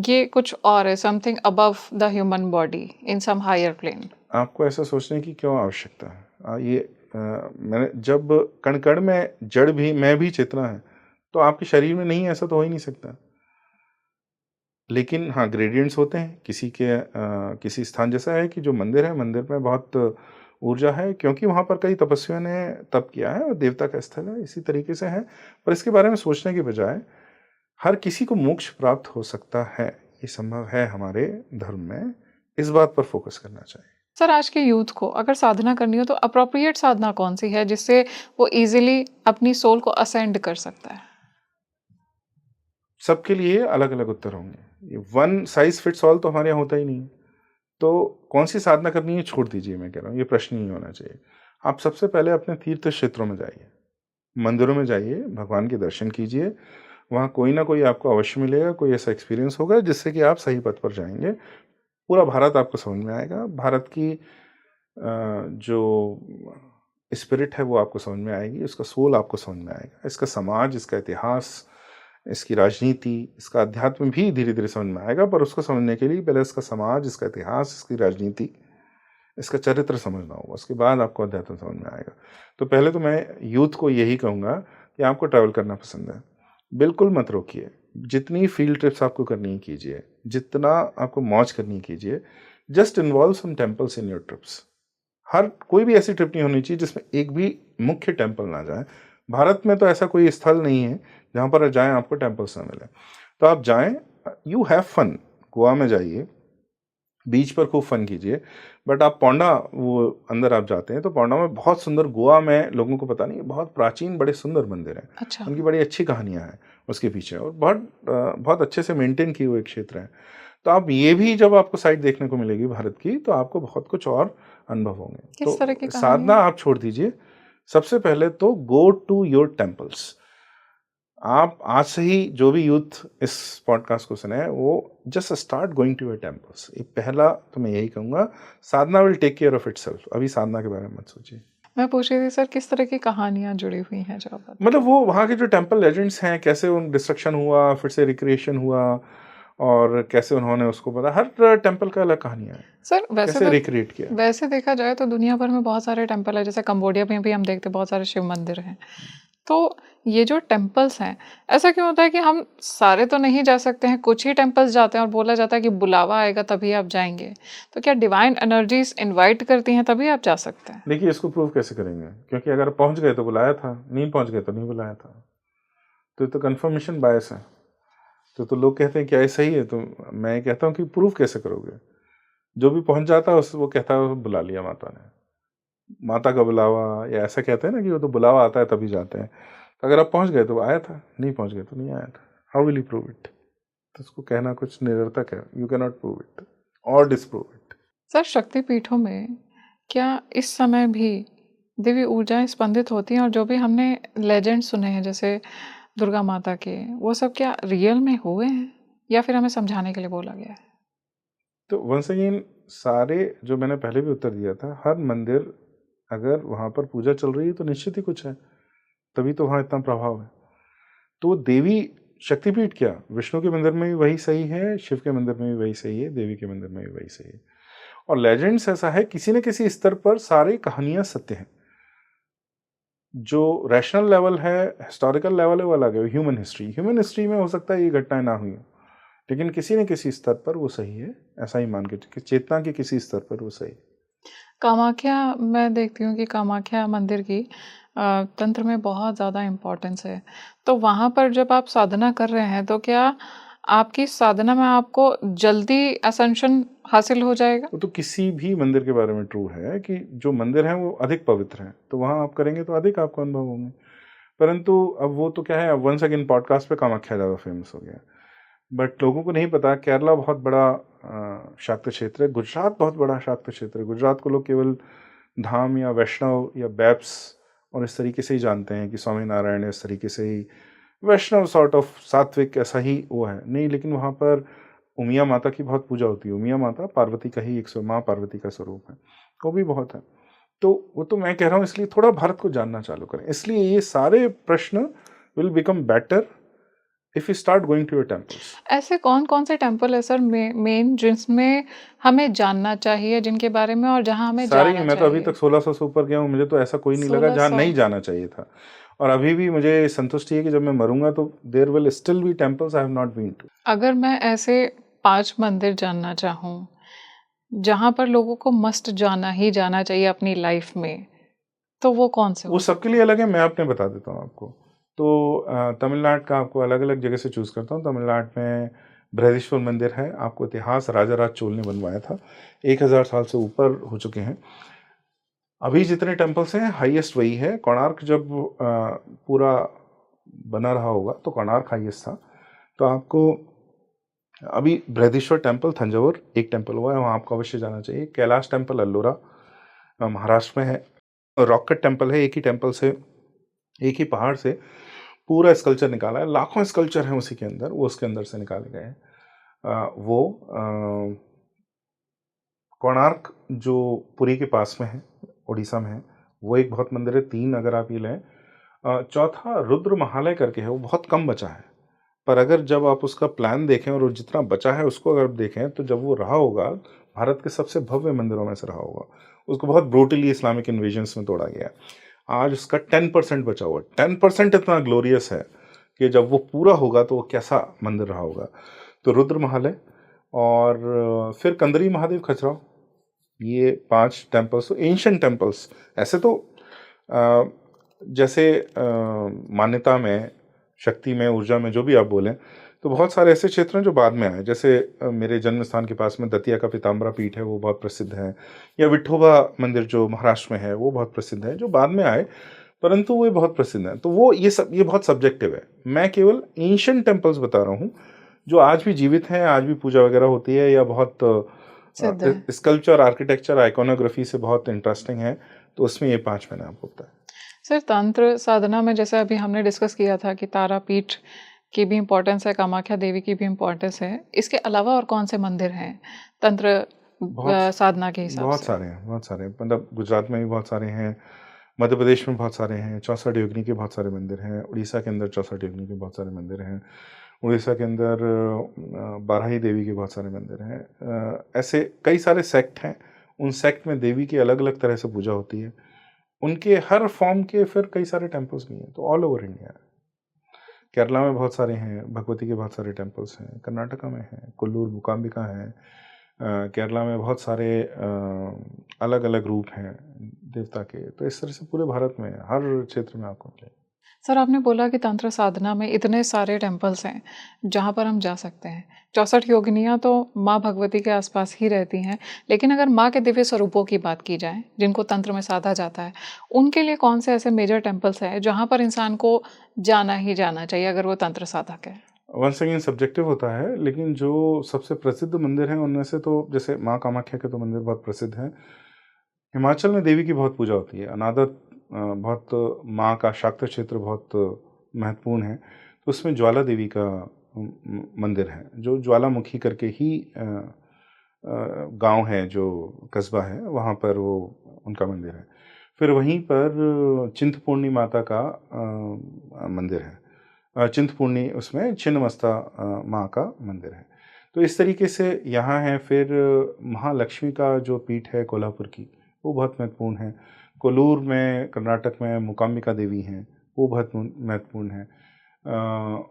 ये कुछ और है, something above the human body in some higher plane? आपको ऐसा सोचने की क्यों आवश्यकता है? मैंने जब कण कण में जड़ भी, मैं भी चेतना है, तो आपके शरीर में नहीं, ऐसा तो हो ही नहीं सकता। लेकिन हाँ, ग्रेडियंट्स होते हैं। किसी स्थान जैसा है कि जो मंदिर है, मंदिर में बहुत ऊर्जा है, क्योंकि वहाँ पर कई तपस्वियों ने तप किया है और देवता का स्थल है, इसी तरीके से है। पर इसके बारे में सोचने के बजाय हर किसी को मोक्ष प्राप्त हो सकता है, ये संभव है हमारे धर्म में, इस बात पर फोकस करना चाहिए। सर आज के यूथ को अगर साधना करनी हो तो अप्रोप्रिएट साधना कौन सी है जिससे वो इजीली अपनी सोल को असेंड कर सकता है? सबके लिए अलग अलग उत्तर होंगे। ये वन साइज फिट्स ऑल तो हमारे यहाँ होता ही नहीं। तो कौन सी साधना करनी है छोड़ दीजिए, मैं कह रहा हूँ, ये प्रश्न नहीं होना चाहिए। आप सबसे पहले अपने तीर्थ क्षेत्रों में जाइए, मंदिरों में जाइए, भगवान के दर्शन कीजिए। वहाँ कोई ना कोई आपको अवश्य मिलेगा, कोई ऐसा एक्सपीरियंस होगा जिससे कि आप सही पथ पर जाएंगे। पूरा भारत आपको समझ में आएगा, भारत की जो स्पिरिट है वो आपको समझ में आएगी, उसका सोल आपको समझ में आएगा, इसका समाज, इसका इतिहास, इसकी राजनीति, इसका अध्यात्म भी धीरे धीरे समझ में आएगा। पर उसको समझने के लिए पहले इसका समाज, इसका इतिहास, इसकी राजनीति, इसका चरित्र समझना होगा, उसके बाद आपको अध्यात्म समझ में आएगा। तो पहले तो मैं यूथ को यही कहूँगा कि आपको ट्रैवल करना पसंद है, बिल्कुल मत रोकिए। जितनी फील्ड ट्रिप्स आपको करनी है कीजिए, जितना आपको मौज करनी है कीजिए। Just involve some temples in your trips. हर कोई भी ऐसी ट्रिप नहीं होनी चाहिए जिसमें एक भी मुख्य टेम्पल ना जाए। भारत में तो ऐसा कोई स्थल नहीं है जहाँ पर जाएं आपको टेम्पल्स ना मिले। तो आप जाएं, यू हैव फन। गोवा में जाइए, बीच पर खूब फन कीजिए। बट आप पौंडा, वो अंदर आप जाते हैं तो पौंडा में बहुत सुंदर, गोवा में लोगों को पता नहीं, बहुत प्राचीन बड़े सुंदर मंदिर हैं। अच्छा। उनकी बड़ी अच्छी कहानियां हैं उसके पीछे, और बहुत अच्छे से मेंटेन किए हुए एक क्षेत्र है। तो आप ये भी, जब आपको साइट देखने को मिलेगी भारत की, तो आपको बहुत कुछ और अनुभव होंगे। किस तरह की तो कहानी साधना है? आप छोड़ दीजिए। सबसे पहले तो गो टू योर टेम्पल्स। आप आज से ही, जो भी यूथ इस पॉडकास्ट को सुने, वो just start going to your temples. ये पहला तो मैं यही कहूँगा। Sadhana will take care of itself. अभी साधना के बारे में मत सोचिए। मैं पूछ रही थी सर, किस तरह की कहानियां जुड़ी हुई हैं जो आप बता। मतलब वो वहाँ के जो टेम्पल लेजेंड्स हैं, कैसे उन डिस्ट्रक्शन हुआ, फिर से रिक्रिएशन हुआ, और कैसे उन्होंने उसको, पता, हर टेम्पल का अलग कहानियाँ है, सर कैसे रिक्रिएट किया। वैसे देखा जाए तो दुनिया भर में बहुत सारे टेम्पल है, जैसे कंबोडिया में भी हम देखते हैं बहुत सारे शिव मंदिर हैं। तो ये जो टेम्पल्स हैं, ऐसा क्यों होता है कि हम सारे तो नहीं जा सकते हैं, कुछ ही टेम्पल्स जाते हैं और बोला जाता है कि बुलावा आएगा तभी आप जाएंगे? तो क्या डिवाइन एनर्जीज इनवाइट करती हैं तभी आप जा सकते हैं? देखिए, इसको प्रूव कैसे करेंगे? क्योंकि अगर पहुंच गए तो बुलाया था, नहीं पहुंच गए तो नहीं बुलाया था। तो ये तो कंफर्मेशन बायस है। तो लोग कहते हैं क्या ये सही है? तो मैं कहता हूँ कि प्रूव कैसे करोगे? जो भी पहुंच जाता है, उस वो कहता है बुला लिया माता ने, माता का बुलावा, या ऐसा कहते हैं ना कि वो तो बुलावा आता है तभी जाते हैं। तो अगर आप पहुंच गए तो आया था, नहीं पहुंच गए तो नहीं आया था। How will you prove it? तो उसको कहना कुछ निरर्थक है। You can not prove it और डिसप्रूव इट। सर, शक्तिपीठों में क्या इस समय भी दिव्य ऊर्जाएं स्पंदित होती हैं, और जो भी हमने लेजेंड सुने हैं जैसे दुर्गा माता के, वो सब क्या रियल में हुए हैं या फिर हमें समझाने के लिए बोला गया है? तो वंस अगेन, सारे जो मैंने पहले भी उत्तर दिया था, हर मंदिर, अगर वहाँ पर पूजा चल रही है तो निश्चित ही कुछ है, तभी तो वहाँ इतना प्रभाव है। तो देवी शक्तिपीठ क्या, विष्णु के मंदिर में भी वही सही है, शिव के मंदिर में भी वही सही है, देवी के मंदिर में भी वही सही है। और लेजेंड्स ऐसा है, किसी न किसी स्तर पर सारी कहानियां सत्य हैं। जो रैशनल लेवल है, हिस्टोरिकल लेवल है, वो अलग है। ह्यूमन हिस्ट्री में हो सकता है ये घटनाएं ना हुई, लेकिन किसी न किसी स्तर पर वो सही है, ऐसा ही मान के, कि चेतना के किसी स्तर पर वो सही है। कामाख्या, मैं देखती हूँ कि कामाख्या मंदिर की तंत्र में बहुत ज़्यादा इम्पोर्टेंस है। तो वहाँ पर जब आप साधना कर रहे हैं तो क्या आपकी साधना में आपको जल्दी असेंशन हासिल हो जाएगा? वो तो किसी भी मंदिर के बारे में ट्रू है कि जो मंदिर हैं वो अधिक पवित्र हैं, तो वहाँ आप करेंगे तो अधिक आपको अनुभव होंगे। परंतु अब वो तो क्या है, अब वंस अगेन पॉडकास्ट पे कामाख्या ज़्यादा फेमस हो गया। बट लोगों को नहीं पता, केरला बहुत बड़ा शाक्त क्षेत्र है, गुजरात बहुत बड़ा शाक्त क्षेत्र है। गुजरात को लोग केवल धाम या वैष्णव या बैप्स और इस तरीके से ही जानते हैं कि स्वामी नारायण, इस तरीके से ही वैष्णव सॉर्ट ऑफ सात्विक, ऐसा ही वो है नहीं। लेकिन वहाँ पर उमिया माता की बहुत पूजा होती है। उमिया माता पार्वती का ही एक माँ पार्वती का स्वरूप है, वो भी बहुत है। तो वो तो मैं कह रहा हूँ, इसलिए थोड़ा भारत को जानना चालू करें। इसलिए ये सारे प्रश्न will become better if you start going to your temples. ऐसे कौन कौन से टेम्पल है सर मेन जिसमें हमें जानना चाहिए, जिनके बारे में, और जहाँ हमें सारे ही, जाना मैं तो अभी चाहिए? तक 1600 से ऊपर गया हूँ, मुझे तो ऐसा कोई नहीं लगा जहाँ 1600? नहीं जाना चाहिए था। और अभी भी मुझे संतुष्टि है कि जब मैं मरूंगा तो there will still be temples I have not been to. अगर मैं ऐसे 5 मंदिर जानना चाहूँ जहाँ पर लोगों को मस्ट जाना ही जाना चाहिए अपनी लाइफ में, तो वो कौन से वो हो सबके सकते लिए अलग है, मैं अपने बता देता हूँ आपको। तो तमिलनाडु का आपको अलग अलग जगह से चूज़ करता हूँ। तमिलनाडु में बृहदीश्वर मंदिर है, आपको इतिहास राजा राज चोल ने बनवाया था, 1000 साल से ऊपर हो चुके हैं। अभी जितने टेम्पल्स हैं हाईएस्ट वही है। कोणार्क जब पूरा बना रहा होगा तो कोणार्क हाईएस्ट था। तो आपको अभी बृहदीश्वर टेम्पल थंजावुर एक टेम्पल हुआ है, वहाँ आपको अवश्य जाना चाहिए। कैलाश टेम्पल अल्लोरा महाराष्ट्र में है। रॉकेट टेम्पल है, एक ही टेम्पल से, एक ही पहाड़ से पूरा स्कल्पचर निकाला है, लाखों स्कल्पचर हैं उसी के अंदर, वो उसके अंदर से निकाले गए हैं। वो कोणार्क जो पुरी के पास में है, उड़ीसा में है, वो एक बहुत मंदिर है। 3 अगर आप ये लें। चौथा रुद्र महालय करके है, वो बहुत कम बचा है, पर अगर जब आप उसका प्लान देखें और जितना बचा है उसको अगर आप देखें, तो जब वो रहा होगा, भारत के सबसे भव्य मंदिरों में से रहा होगा। उसको बहुत ब्रूटली इस्लामिक इन्वेजन्स में तोड़ा गया। आज उसका 10% बचा हुआ। 10% इतना ग्लोरियस है कि जब वो पूरा होगा तो वो कैसा मंदिर रहा होगा। तो रुद्र महालय, और फिर कंदरी महादेव खजुराहो, ये 5 टेम्पल्स, एंशिएंट टेम्पल्स। ऐसे तो जैसे मान्यता में, शक्ति में, ऊर्जा में, जो भी आप बोलें, तो बहुत सारे ऐसे क्षेत्र हैं जो बाद में आए, जैसे मेरे जन्म स्थान के पास में दतिया का पीताम्बरा पीठ है, वो बहुत प्रसिद्ध है, या विठोबा मंदिर जो महाराष्ट्र में है वो बहुत प्रसिद्ध है, जो बाद में आए, परंतु वो बहुत प्रसिद्ध है। तो वो ये बहुत सब्जेक्टिव है। मैं केवल एंशिएंट टेम्पल्स बता रहा हूँ जो आज भी जीवित हैं, आज भी पूजा वगैरह होती है, या बहुत सिद्ध है। स्कल्पचर, आर्किटेक्चर, आइकोनोग्राफी से बहुत इंटरेस्टिंग है, तो उसमें ये 5 मैंने आपको बताया। सर, तंत्र साधना में जैसे अभी हमने डिस्कस किया था कि तारापीठ की भी इम्पोर्टेंस है, कामाख्या देवी की भी इम्पोर्टेंस है, इसके अलावा और कौन से मंदिर हैं तंत्र बहुत साधना के हिसाब बहुत से? सारे हैं, बहुत सारे हैं। मतलब गुजरात में भी बहुत सारे हैं, मध्य प्रदेश में बहुत सारे हैं, 64 योगिनी के बहुत सारे मंदिर हैं, उड़ीसा के अंदर 64 योगिनी के बहुत सारे मंदिर हैं, उड़ीसा के अंदर बाराही देवी के बहुत सारे मंदिर हैं। ऐसे कई सारे सेक्ट हैं, उन सेक्ट में देवी की अलग अलग तरह से पूजा होती है, उनके हर फॉर्म के फिर कई सारे टेम्पल्स भी हैं, तो ऑल ओवर इंडिया है। केरला में बहुत सारे हैं, भगवती के बहुत सारे टेम्पल्स हैं, कर्नाटका में हैं, कोल्लूर मूकांबिका है, केरला में बहुत सारे अलग अलग रूप हैं देवता के। तो इस तरह से पूरे भारत में हर क्षेत्र में आपको मिलेगा। सर, आपने बोला कि तंत्र साधना में इतने सारे टेम्पल्स हैं जहाँ पर हम जा सकते हैं। 64 योगिनियाँ तो माँ भगवती के आसपास ही रहती हैं, लेकिन अगर माँ के दिव्य स्वरूपों की बात की जाए जिनको तंत्र में साधा जाता है, उनके लिए कौन से ऐसे मेजर टेम्पल्स हैं जहाँ पर इंसान को जाना ही जाना चाहिए अगर वो तंत्र साधक है? वंस अगेन सब्जेक्टिव होता है, लेकिन जो सबसे प्रसिद्ध मंदिर हैं उनमें से तो जैसे माँ कामाख्या के तो मंदिर बहुत प्रसिद्ध हैं। हिमाचल में देवी की बहुत पूजा होती है, अनादत बहुत माँ का शाक्त क्षेत्र बहुत महत्वपूर्ण है, तो उसमें ज्वाला देवी का मंदिर है, जो ज्वालामुखी करके ही गांव है, जो कस्बा है, वहाँ पर वो उनका मंदिर है। फिर वहीं पर चिंतपूर्णी माता का मंदिर है, चिंतपूर्णी उसमें छिन्नमस्ता माँ का मंदिर है। तो इस तरीके से यहाँ है। फिर महालक्ष्मी का जो पीठ है कोल्हापुर की, वो बहुत महत्वपूर्ण है। कोल्लूर में कर्नाटक में मूकांबिका देवी हैं, वो बहुत महत्वपूर्ण है।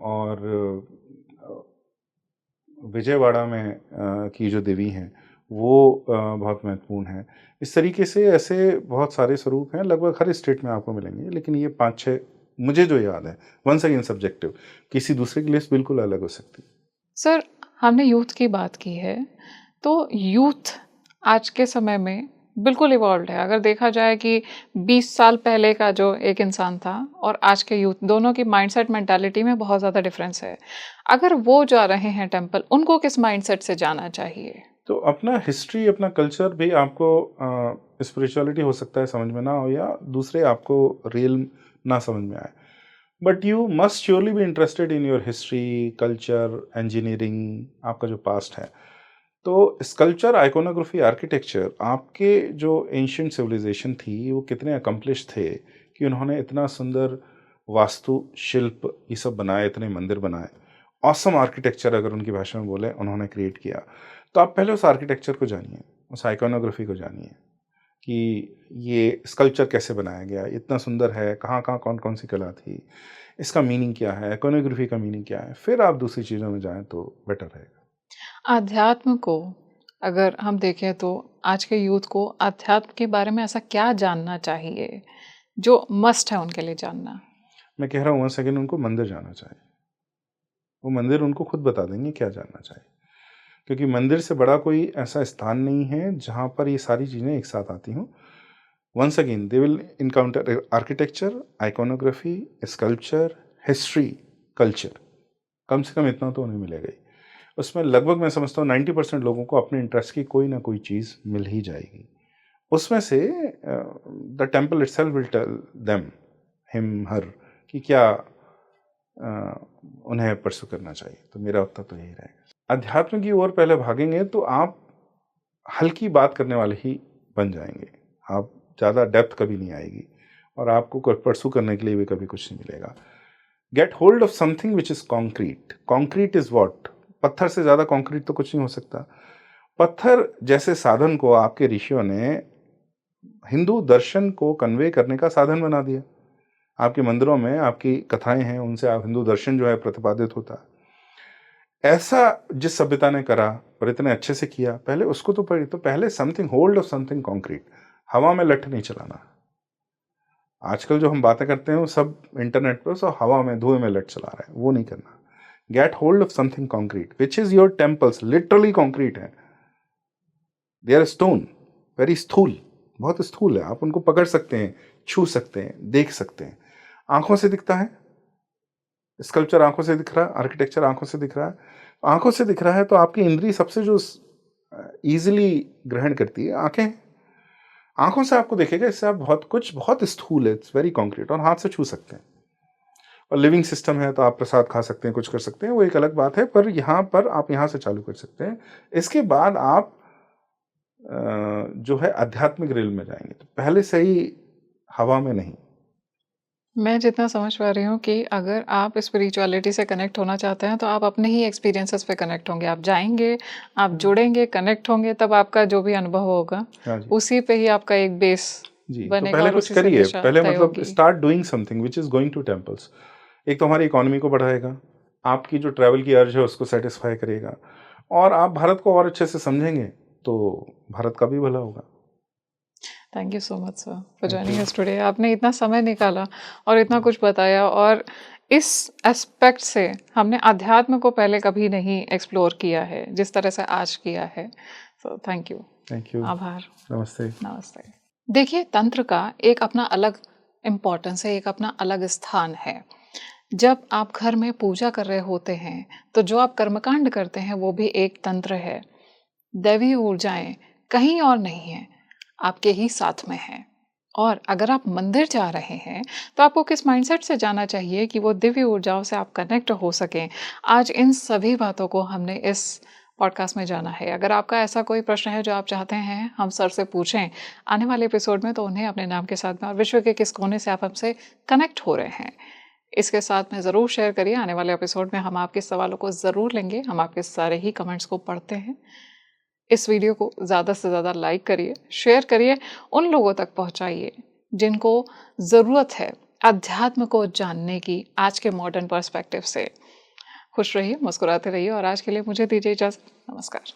और विजयवाड़ा में की जो देवी हैं वो बहुत महत्वपूर्ण है। इस तरीके से ऐसे बहुत सारे स्वरूप हैं, लगभग हर स्टेट में आपको मिलेंगे, लेकिन ये 5-6 मुझे जो याद है, वंस अगेन सब्जेक्टिव, किसी दूसरे की लिस्ट बिल्कुल अलग हो सकती है। सर, हमने यूथ की बात की है, तो यूथ आज के समय में बिल्कुल इवॉल्व है। अगर देखा जाए कि 20 साल पहले का जो एक इंसान था और आज के यूथ, दोनों की माइंडसेट मेंटालिटी में बहुत ज़्यादा डिफरेंस है। अगर वो जा रहे हैं टेम्पल, उनको किस माइंडसेट से जाना चाहिए? तो अपना हिस्ट्री, अपना कल्चर भी आपको स्पिरिचुअलिटी हो सकता है समझ में ना हो, या दूसरे आपको रियल ना समझ में आए, but you must surely be interested in your history, culture, engineering, आपका जो पास्ट है। तो स्कल्पचर, आइकोनोग्राफी, आर्किटेक्चर, आपके जो एंशियंट सिविलाइजेशन थी वो कितने अकम्पलिश थे कि उन्होंने इतना सुंदर वास्तु शिल्प ये सब बनाए, इतने मंदिर बनाए, ऑसम आर्किटेक्चर अगर उनकी भाषा में बोले, उन्होंने क्रिएट किया। तो आप पहले उस आर्किटेक्चर को जानिए, उस आइकोनोग्राफी को जानिए कि ये स्कल्पचर कैसे बनाया गया, इतना सुंदर है, कहाँ कहाँ कौन कौन सी कला थी, इसका मीनिंग क्या है, आइकोनोग्राफी का मीनिंग क्या है, फिर आप दूसरी चीज़ों में जाएं तो बेटर रहेगा। आध्यात्म को अगर हम देखें तो आज के यूथ को आध्यात्म के बारे में ऐसा क्या जानना चाहिए जो मस्ट है उनके लिए जानना? मैं कह रहा हूँ वंस अगेन, उनको मंदिर जाना चाहिए। वो मंदिर उनको खुद बता देंगे क्या जानना चाहिए, क्योंकि मंदिर से बड़ा कोई ऐसा स्थान नहीं है जहाँ पर ये सारी चीज़ें एक साथ आती हों। Once again they will encounter architecture, iconography, sculpture, history, culture, कम से कम इतना तो उन्हें मिलेगा ही। उसमें लगभग मैं समझता हूँ 90% लोगों को अपने इंटरेस्ट की कोई ना कोई चीज़ मिल ही जाएगी। उसमें से the temple itself will tell them, him, her, कि क्या उन्हें परसू करना चाहिए। तो मेरा उत्तर तो यही रहेगा। अध्यात्म की ओर पहले भागेंगे तो आप हल्की बात करने वाले ही बन जाएंगे, आप ज़्यादा डेप्थ कभी नहीं आएगी, और आपको परसू करने के लिए भी कभी कुछ नहीं मिलेगा। Get hold of something which is concrete. Concrete is what? पत्थर से ज़्यादा कॉन्क्रीट तो कुछ नहीं हो सकता। पत्थर जैसे साधन को आपके ऋषियों ने हिंदू दर्शन को कन्वे करने का साधन बना दिया। आपके मंदिरों में आपकी कथाएं हैं, उनसे आप हिंदू दर्शन जो है प्रतिपादित होता है। ऐसा जिस सभ्यता ने करा और इतने अच्छे से किया, पहले उसको तो पहले something, hold of something concrete. हवा में लठ नहीं चलाना। आजकल जो हम बातें करते हैं वो सब इंटरनेट पर सब हवा में, धुएं में लठ चला रहे हैं, वो नहीं करना। Get hold of something concrete which is your temples, literally concrete है, दे आर स्टोन, वेरी स्थूल, बहुत स्थूल है, आप उनको पकड़ सकते हैं, छू सकते हैं, देख सकते हैं, आंखों से दिखता है, स्कल्पचर आंखों से दिख रहा है, आर्किटेक्चर आंखों से दिख रहा है, आंखों से दिख रहा है तो आपकी इंद्री सबसे जो इजीली ग्रहण करती है आंखें, आंखों से आपको देखेगा, इससे आप बहुत स्थूल है, इट्स वेरी कॉन्क्रीट, और हाथ से छू सकते हैं। और लिविंग सिस्टम है तो आप प्रसाद खा सकते हैं, कुछ कर सकते हैं, वो एक अलग बात है, पर यहाँ पर आप यहाँ से चालू कर सकते हैं। इसके बाद आप जो है आध्यात्मिक रेल में जाएंगे, तो पहले से ही हवा में नहीं। मैं जितना समझ पा रही हूँ कि अगर आप स्पिरिचुअलिटी से कनेक्ट होना चाहते हैं तो आप अपने ही एक्सपीरियंसेस पे कनेक्ट होंगे, आप जाएंगे, आप जुड़ेंगे, कनेक्ट होंगे, तब आपका जो भी अनुभव होगा उसी पे ही आपका एक बेस जी। बनेगा। तो पहले कुछ करिए, पहले मतलब start doing something which is going to temples. एक तो हमारी इकोनॉमी को बढ़ाएगा, आपकी जो ट्रैवल की अर्ज है उसको सेटिस्फाई करेगा, और आप भारत को और अच्छे से समझेंगे तो भारत का भी भला होगा। Thank you so much sir for joining us today. आपने इतना समय निकाला और इतना कुछ बताया, और इस एस्पेक्ट से हमने अध्यात्म को पहले कभी नहीं एक्सप्लोर किया है जिस तरह से आज किया है। सो थैंक यू, आभार, नमस्ते। नमस्ते। देखिए, तंत्र का एक अपना अलग इम्पोर्टेंस है, एक अपना अलग स्थान है। जब आप घर में पूजा कर रहे होते हैं तो जो आप कर्मकांड करते हैं वो भी एक तंत्र है। दैवी ऊर्जाएं कहीं और नहीं है, आपके ही साथ में है। और अगर आप मंदिर जा रहे हैं तो आपको किस माइंडसेट से जाना चाहिए कि वो दिव्य ऊर्जाओं से आप कनेक्ट हो सकें, आज इन सभी बातों को हमने इस पॉडकास्ट में जाना है। अगर आपका ऐसा कोई प्रश्न है जो आप चाहते हैं हम सर से पूछें आने वाले एपिसोड में, तो उन्हें अपने नाम के साथ में और विश्व के किस कोने से आप हमसे कनेक्ट हो रहे हैं इसके साथ में ज़रूर शेयर करिए। आने वाले एपिसोड में हम आपके सवालों को ज़रूर लेंगे, हम आपके सारे ही कमेंट्स को पढ़ते हैं। इस वीडियो को ज़्यादा से ज़्यादा लाइक करिए, शेयर करिए, उन लोगों तक पहुंचाइए जिनको ज़रूरत है अध्यात्म को जानने की आज के मॉडर्न पर्सपेक्टिव से। खुश रहिए, मुस्कुराते रहिए, और आज के लिए मुझे दीजिए इजाज़त। नमस्कार।